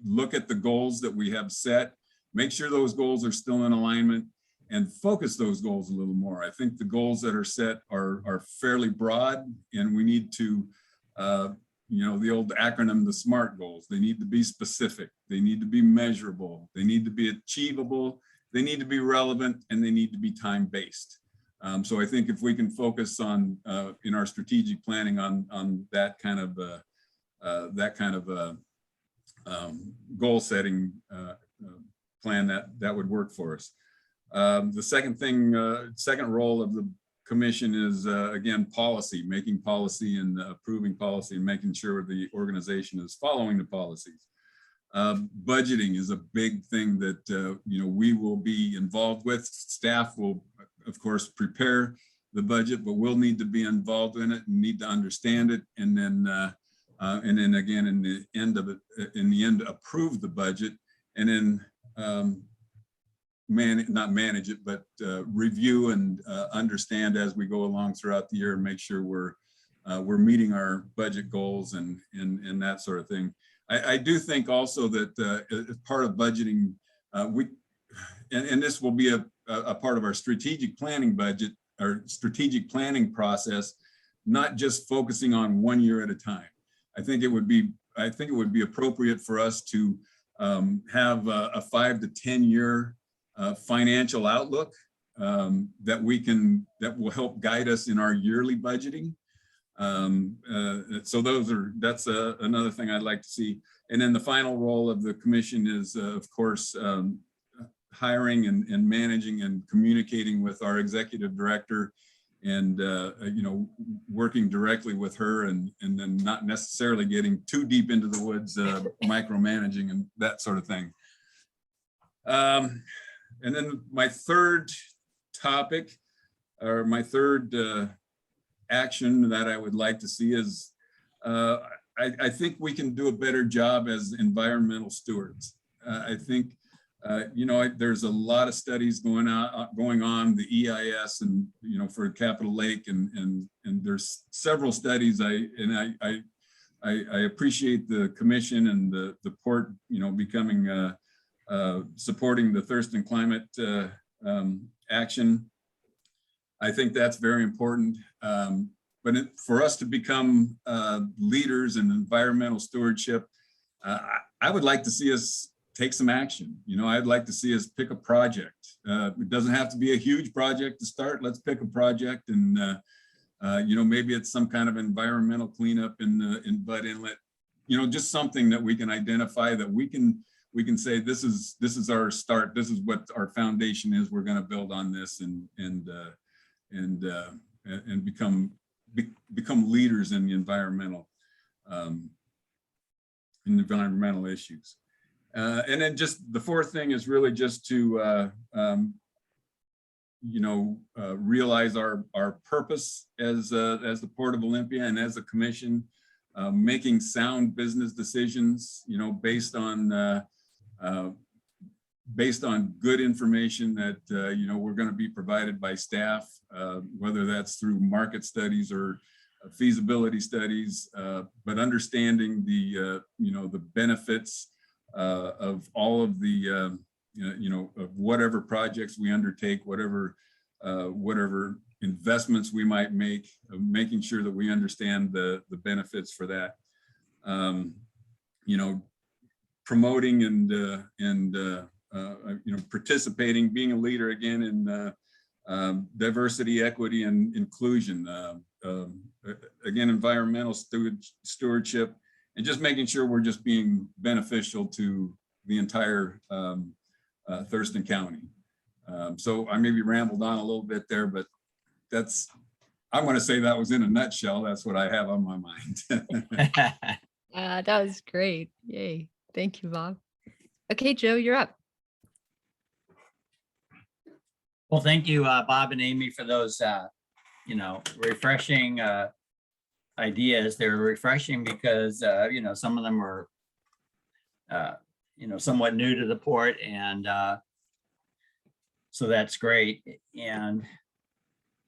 look at the goals that we have set, make sure those goals are still in alignment, and focus those goals a little more. I think the goals that are set are fairly broad, and we need to, you know, the old acronym, the SMART goals. They need to be specific, they need to be measurable, they need to be achievable, they need to be relevant, and they need to be time-based. So I think if we can focus on in our strategic planning on that kind of goal setting plan, that would work for us. The second role of the commission is again policy, making policy and approving policy and making sure the organization is following the policies. Budgeting is a big thing that you know, we will be involved with. Staff will, of course, prepare the budget, but we'll need to be involved in it and need to understand it, and then again in the end approve the budget, and then not manage it, but review and understand as we go along throughout the year and make sure we're meeting our budget goals and that sort of thing. I do think also that as part of budgeting, and this will be a part of our strategic planning budget, our strategic planning process, not just focusing on 1 year at a time. I think it would be appropriate for us to have a 5 to 10 year financial outlook that will help guide us in our yearly budgeting. So that's another thing I'd like to see. And then the final role of the commission is, of course, hiring and managing and communicating with our executive director, and you know, working directly with her, and then not necessarily getting too deep into the woods, micromanaging and that sort of thing. And then my third topic, or my third action that I would like to see is, I think we can do a better job as environmental stewards. I think, you know, there's a lot of studies going on, the EIS, and, you know, for Capitol Lake, and there's several studies. I appreciate the commission and the port, you know, becoming supporting the thirst and climate action. I think that's very important. But for us to become leaders in environmental stewardship, I would like to see us take some action. You know, I'd like to see us pick a project. It doesn't have to be a huge project to start. Let's pick a project, and you know, maybe it's some kind of environmental cleanup in Bud Inlet. You know, just something that we can identify, that we can say, this is our start. This is what our foundation is. We're going to build on this and become leaders in the environmental issues. And then just the fourth thing is really just to you know, realize our purpose as the Port of Olympia and as a commission, making sound business decisions, you know, based on good information that you know, we're going to be provided by staff, whether that's through market studies or feasibility studies, but understanding the you know, the benefits of all of the you know, of whatever projects we undertake, whatever investments we might make, making sure that we understand the benefits for that. You know, promoting and you know, participating, being a leader again in diversity, equity, and inclusion. Again, environmental stewardship, and just making sure we're just being beneficial to the entire Thurston County. So I maybe rambled on a little bit there, but I'm going to say that was in a nutshell. That's what I have on my mind. That was great. Yay. Thank you, Bob. Okay, Joe, you're up. Well, thank you, Bob and Amy, for those, refreshing ideas. They're refreshing because, some of them are, somewhat new to the port, and so that's great. And,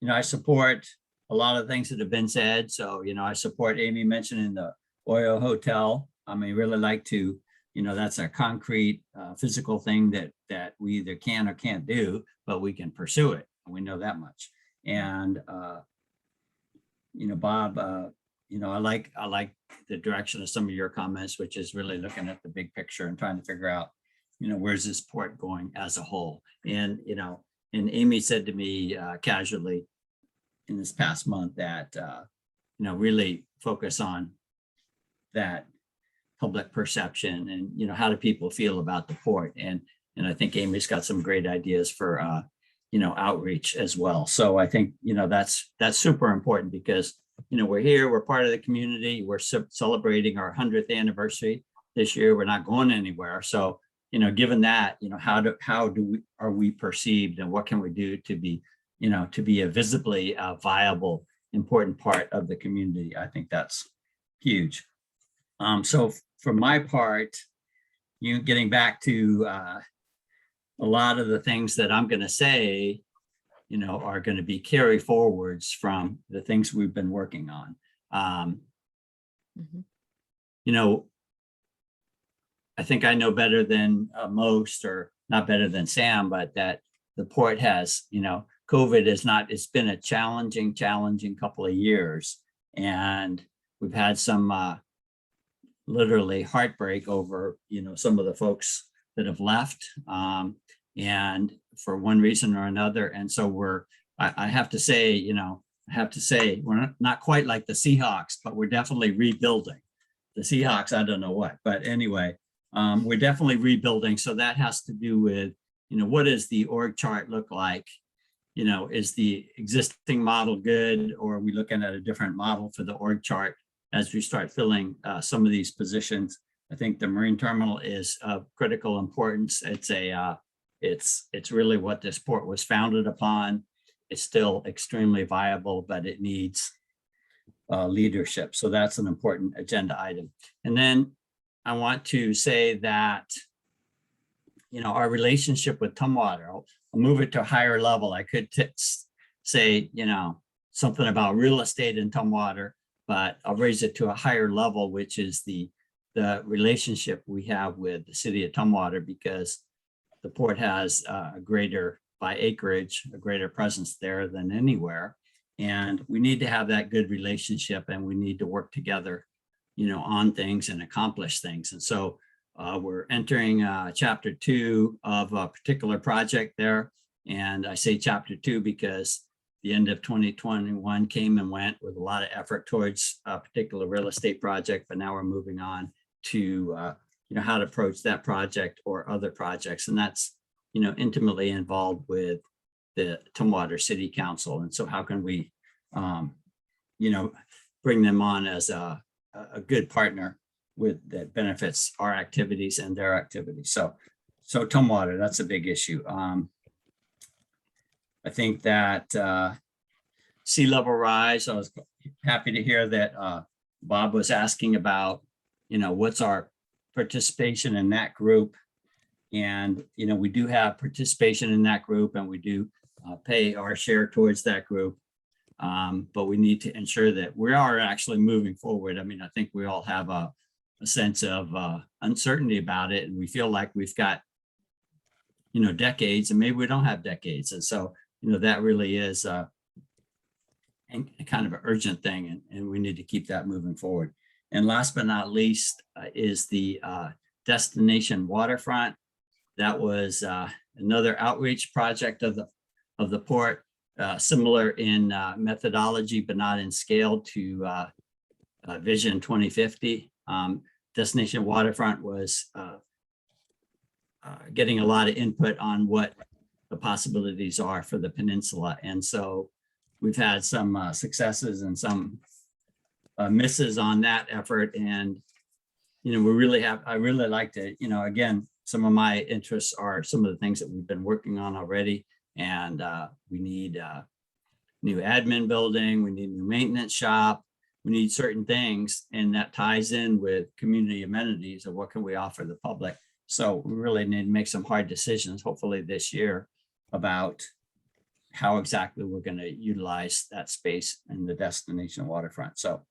I support a lot of things that have been said. So, I support Amy mentioning the Oil Hotel. I mean, really like to, that's a concrete physical thing that we either can or can't do, but we can pursue it. We know that much. And, Bob, I like the direction of some of your comments, which is really looking at the big picture and trying to figure out, where's this port going as a whole? And, and Amy said to me casually in this past month that, really focus on that public perception and, how do people feel about the port? And I think Amy's got some great ideas for, outreach as well. So I think, that's super important because, we're here, we're part of the community, we're celebrating our 100th anniversary this year. We're not going anywhere. So, given that, are we perceived, and what can we do to be, to be a visibly viable, important part of the community? I think that's huge. So for my part, getting back to a lot of the things that I'm going to say, are going to be carry forwards from the things we've been working on. I think I know better than most, or not better than Sam, but that the port has, COVID is not, it's been a challenging couple of years. And we've had some literally heartbreak over, some of the folks that have left. And for one reason or another. And so I have to say, we're not quite like the Seahawks, but we're definitely rebuilding. The Seahawks, I don't know what, but anyway, we're definitely rebuilding. So that has to do with, what does the org chart look like? Is the existing model good, or are we looking at a different model for the org chart as we start filling some of these positions? I think the marine terminal is of critical importance. It's really what this port was founded upon. It's still extremely viable, but it needs leadership. So that's an important agenda item. And then I want to say that, our relationship with Tumwater, I'll move it to a higher level. I could say, something about real estate in Tumwater, but I'll raise it to a higher level, which is the relationship we have with the city of Tumwater, because the port has a greater, by acreage, a greater presence there than anywhere. And we need to have that good relationship, and we need to work together, on things and accomplish things. And so we're entering chapter 2 of a particular project there. And I say chapter 2 because the end of 2021 came and went with a lot of effort towards a particular real estate project, but now we're moving on to how to approach that project or other projects. And that's, intimately involved with the Tumwater City Council. And so how can we, bring them on as a good partner that benefits our activities and their activities. So Tumwater, that's a big issue. I think that sea level rise, I was happy to hear that Bob was asking about, what's our participation in that group. And, we do have participation in that group, and we do pay our share towards that group. But we need to ensure that we are actually moving forward. I mean, I think we all have a sense of uncertainty about it, and we feel like we've got, decades, and maybe we don't have decades. And so, that really is a kind of an urgent thing, and we need to keep that moving forward. And last but not least is the destination waterfront. That was another outreach project of the port. similar in methodology, but not in scale to Vision 2050. Destination Waterfront was getting a lot of input on what the possibilities are for the peninsula. And so we've had some successes and some misses on that effort. And, we really I really like to, again, some of my interests are some of the things that we've been working on already. And we need new admin building, we need new maintenance shop, we need certain things, and that ties in with community amenities of what can we offer the public. So we really need to make some hard decisions, hopefully this year, about how exactly we're going to utilize that space in the Destination Waterfront. So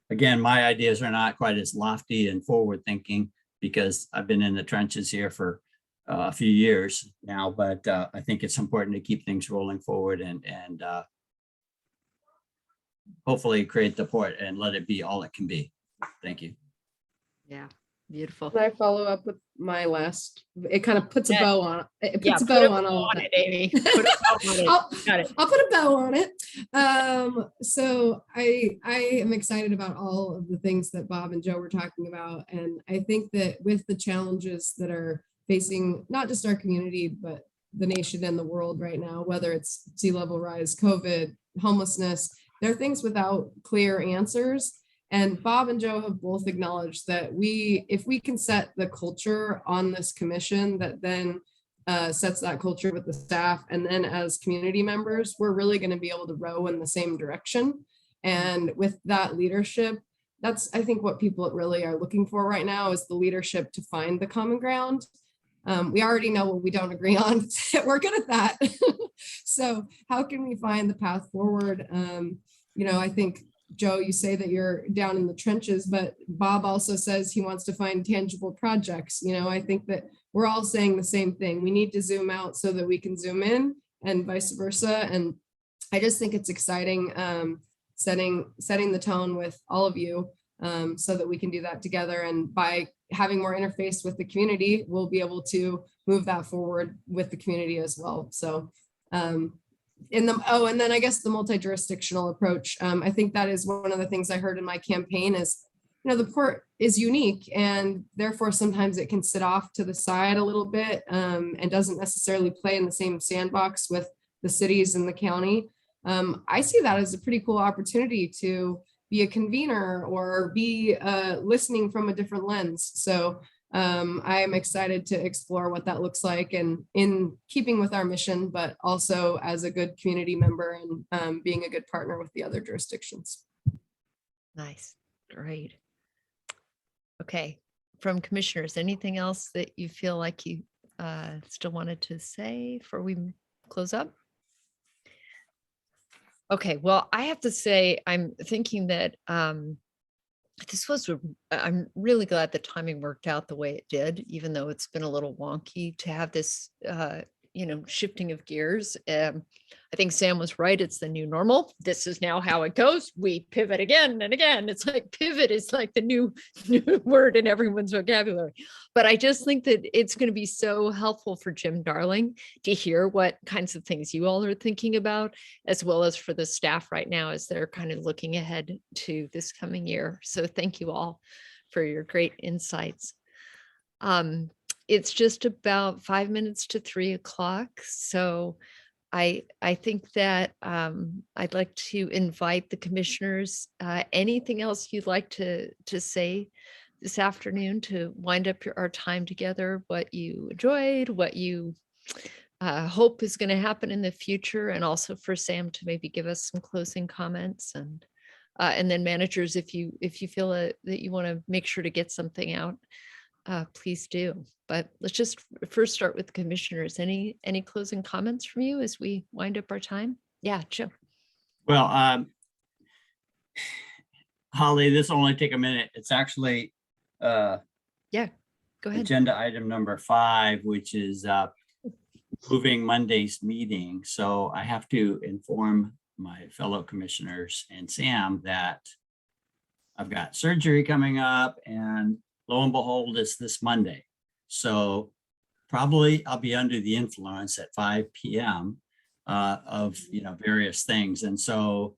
again, my ideas are not quite as lofty and forward thinking because I've been in the trenches here for a few years now, but I think it's important to keep things rolling forward and hopefully create the port and let it be all it can be. Thank you. Yeah, beautiful. Can I follow up with my last, it kind of puts a Yeah. bow on it. It Yeah, puts a put bow on all of it, that. Amy. Put a bow on it. Got it. I'll put a bow on it. So I am excited about all of the things that Bob and Joe were talking about. And I think that with the challenges that are facing not just our community, but the nation and the world right now, whether it's sea level rise, COVID, homelessness, there are things without clear answers. And Bob and Joe have both acknowledged that if we can set the culture on this commission that then sets that culture with the staff, and then as community members, we're really going to be able to row in the same direction. And with that leadership, that's, I think, what people really are looking for right now is the leadership to find the common ground. We already know what we don't agree on. We're good at that. So how can we find the path forward? I think, Joe, you say that you're down in the trenches, but Bob also says he wants to find tangible projects. I think that we're all saying the same thing. We need to zoom out so that we can zoom in and vice versa. And I just think it's exciting setting the tone with all of you so that we can do that together. And by having more interface with the community, we'll be able to move that forward with the community as well. So and then I guess the multi-jurisdictional approach. I think that is one of the things I heard in my campaign is, the port is unique and therefore sometimes it can sit off to the side a little bit and doesn't necessarily play in the same sandbox with the cities and the county. I see that as a pretty cool opportunity to be a convener or be listening from a different lens. So I am excited to explore what that looks like and in keeping with our mission, but also as a good community member and being a good partner with the other jurisdictions. Nice. Great. Okay. From commissioners, anything else that you feel like you still wanted to say before we close up? Okay. Well, I have to say, I'm thinking that I'm really glad the timing worked out the way it did, even though it's been a little wonky to have this, shifting of gears. I think Sam was right. It's the new normal. This is now how it goes. We pivot again and again. It's like pivot is like the new word in everyone's vocabulary. But I just think that it's going to be so helpful for Jim Darling to hear what kinds of things you all are thinking about, as well as for the staff right now as they're kind of looking ahead to this coming year. So thank you all for your great insights. It's just about 5 minutes to 3 o'clock. So I think that I'd like to invite the commissioners, anything else you'd like to say this afternoon to wind up our time together, what you enjoyed, what you hope is going to happen in the future, and also for Sam to maybe give us some closing comments, and then managers, if you feel that you want to make sure to get something out, please do. But let's just first start with the commissioners. Any closing comments from you as we wind up our time? Yeah, Joe. Well, Holly, this will only take a minute. It's actually yeah, go ahead. agenda item number 5, which is moving Monday's meeting. So I have to inform my fellow commissioners and Sam that I've got surgery coming up, and lo and behold, it's this Monday. So probably I'll be under the influence at 5 p.m. of, various things. And so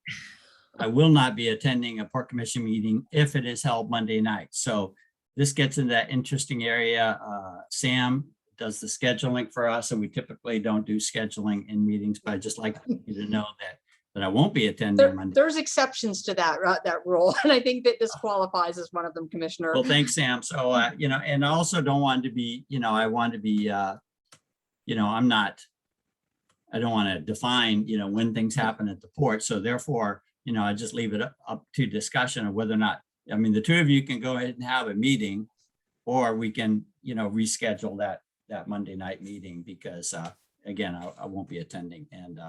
I will not be attending a Port Commission meeting if it is held Monday night. So this gets into that interesting area. Sam does the scheduling for us, and we typically don't do scheduling in meetings, but I just like you to know that I won't be attending Monday. There's exceptions to that, that rule. And I think that this qualifies as one of them, Commissioner. Well, thanks, Sam. So, and I also don't want to be, I want to be, I don't want to define, when things happen at the port. So therefore, I just leave it up to discussion of whether or not, the two of you can go ahead and have a meeting, or we can, reschedule that Monday night meeting, because again, I won't be attending. And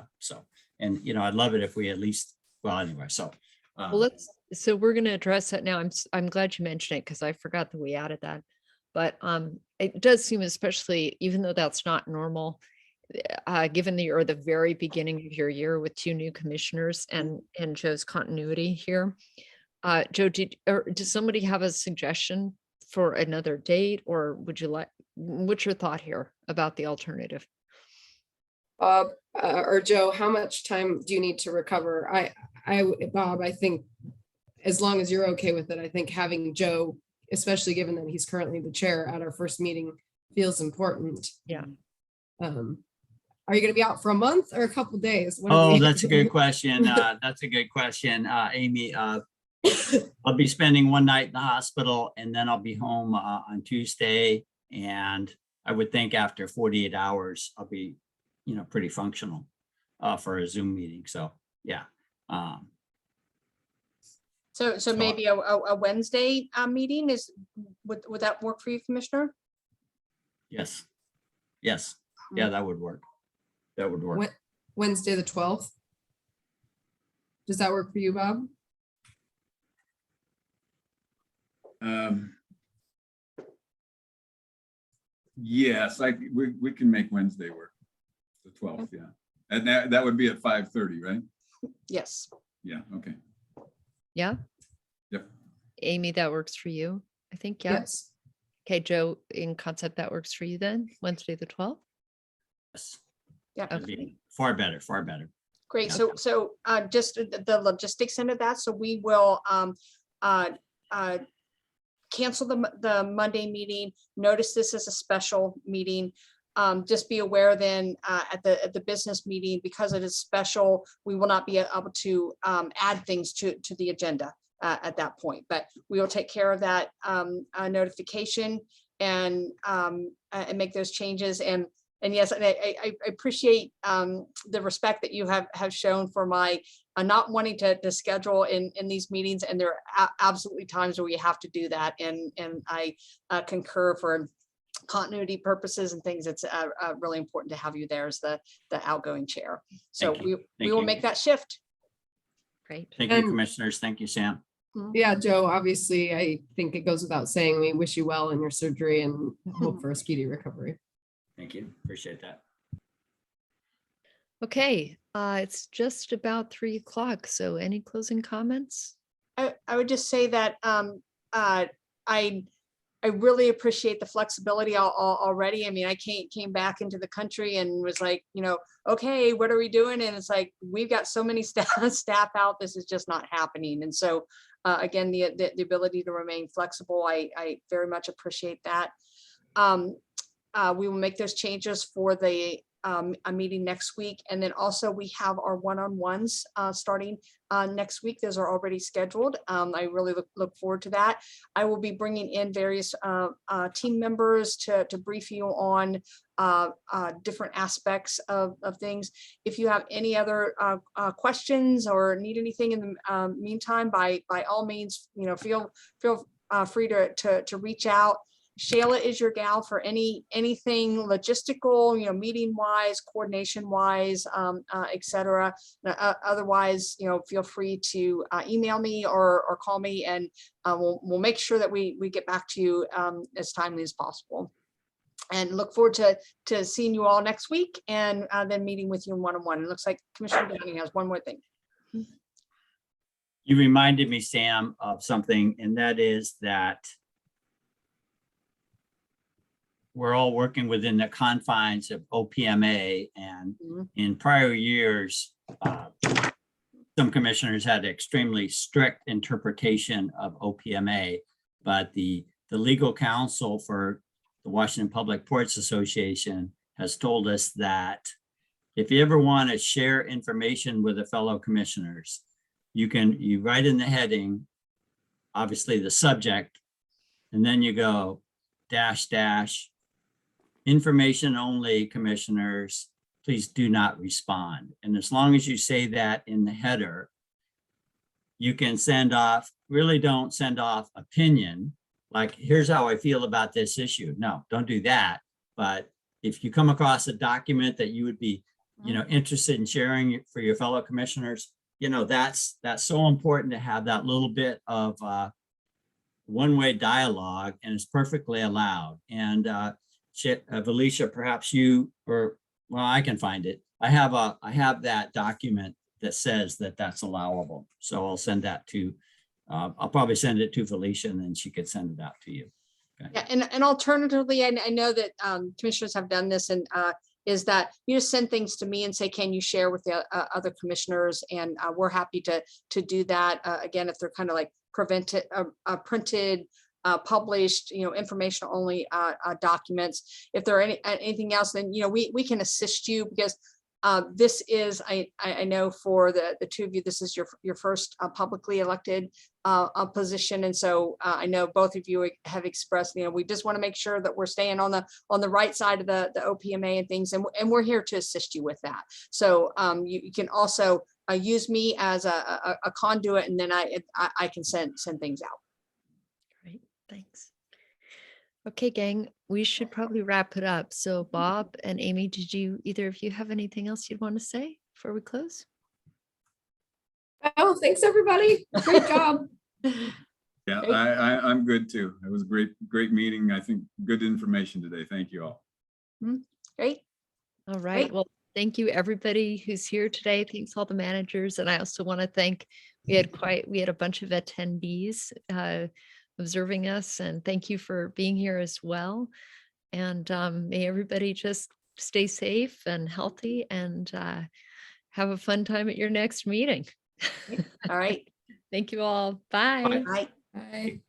I'd love it if we at least, well, anyway, so. Well, so we're going to address that now. I'm glad you mentioned it, because I forgot that we added that. But it does seem, especially even though that's not normal, given that you're the very beginning of your year with 2 new commissioners and Joe's continuity here. Joe, does somebody have a suggestion for another date, or would you like, what's your thought here about the alternative? Bob or Joe, how much time do you need to recover? Bob, I think as long as you're okay with it, I think having Joe, especially given that he's currently the chair at our first meeting, feels important. Yeah. Are you going to be out for a month or a couple of days? That's a good question. That's a good question, Amy. I'll be spending one night in the hospital, and then I'll be home on Tuesday. And I would think after 48 hours, I'll be, pretty functional for a Zoom meeting. So, yeah. So maybe a Wednesday meeting would that work for you, Commissioner? Yes. Yeah, that would work. That would work. Wednesday the 12th. Does that work for you, Bob? Yes, we can make Wednesday work, the 12th, yeah. And that would be at 5:30, right? Yes. Yeah, okay. Yeah. Yep. Amy, that works for you, I think. Yeah. Yes. Okay, Joe, in concept, that works for you then, Wednesday the 12th? Yes. Yeah. That'd be far better, far better. Great. Yeah. So just the logistics end of that. So we will cancel the Monday meeting. Notice this as a special meeting. Just be aware then at the business meeting, because it is special, we will not be able to add things to the agenda at that point. But we will take care of that notification and make those changes. And yes, I appreciate the respect that you have shown for my not wanting to schedule in these meetings. And there are absolutely times where we have to do that. And I concur for continuity purposes and things. It's really important to have you there as the outgoing chair. So we will make that shift. Great. Thank you, commissioners. Thank you, Sam. Yeah, Joe, obviously, I think it goes without saying, we wish you well in your surgery and hope for a speedy recovery. Thank you. Appreciate that. Okay, it's just about 3 o'clock. So any closing comments? I would just say that I really appreciate the flexibility already. I mean, I came back into the country and was like, okay, what are we doing? And it's like, we've got so many staff out, this is just not happening. And so again, the ability to remain flexible, I very much appreciate that. We will make those changes for a meeting next week. And then also we have our one-on-ones starting next week. Those are already scheduled. I really look forward to that. I will be bringing in various team members to brief you on different aspects of things. If you have any other questions or need anything in the meantime, by all means, feel free to reach out. Shayla is your gal for anything logistical, meeting wise, coordination wise, etc. Otherwise, feel free to email me or call me, and we'll make sure that we get back to you as timely as possible. And look forward to seeing you all next week, and then meeting with you in one-on-one. It looks like Commissioner Downing has one more thing. You reminded me, Sam, of something, and that is that we're all working within the confines of OPMA, and Mhm. in prior years, some commissioners had extremely strict interpretation of OPMA, but the legal counsel for the Washington Public Ports Association has told us that if you ever want to share information with a fellow commissioners, you write in the heading, obviously the subject, and then you go -- information only, commissioners, please do not respond. And as long as you say that in the header, you can send off, really don't send off opinion, like, here's how I feel about this issue. No, don't do that. But if you come across a document that you would be, interested in sharing for your fellow commissioners, that's so important to have that little bit of one-way dialogue, and it's perfectly allowed. And Felicia, perhaps you, or, well, I can find it. I have that document that says that that's allowable. So I'll send that to, I'll probably send it to Felicia, and then she could send it out to you. Okay. Yeah, and alternatively, I know that commissioners have done this, and is that you just send things to me and say, can you share with the other commissioners? And we're happy to do that. Again, if they're kind of like printed, published, informational only documents. If there are anything else, then we can assist you, because this is, I know for the two of you, this is your first publicly elected position, and so I know both of you have expressed, we just want to make sure that we're staying on the right side of the OPMA and things, and we're here to assist you with that. So you can also use me as a conduit, and then I can send things out. Great, thanks. Okay, gang, we should probably wrap it up. So Bob and Amy, did either of you have anything else you'd want to say before we close? Oh, thanks, everybody. Great job. Yeah, I'm good too. It was a great meeting. I think good information today. Thank you all. Great. All right. Well, thank you, everybody who's here today. Thanks all the managers. And I also want to thank, we had a bunch of attendees observing us, and thank you for being here as well. And may everybody just stay safe and healthy, and have a fun time at your next meeting. All right. Thank you all. Bye. Bye. Bye.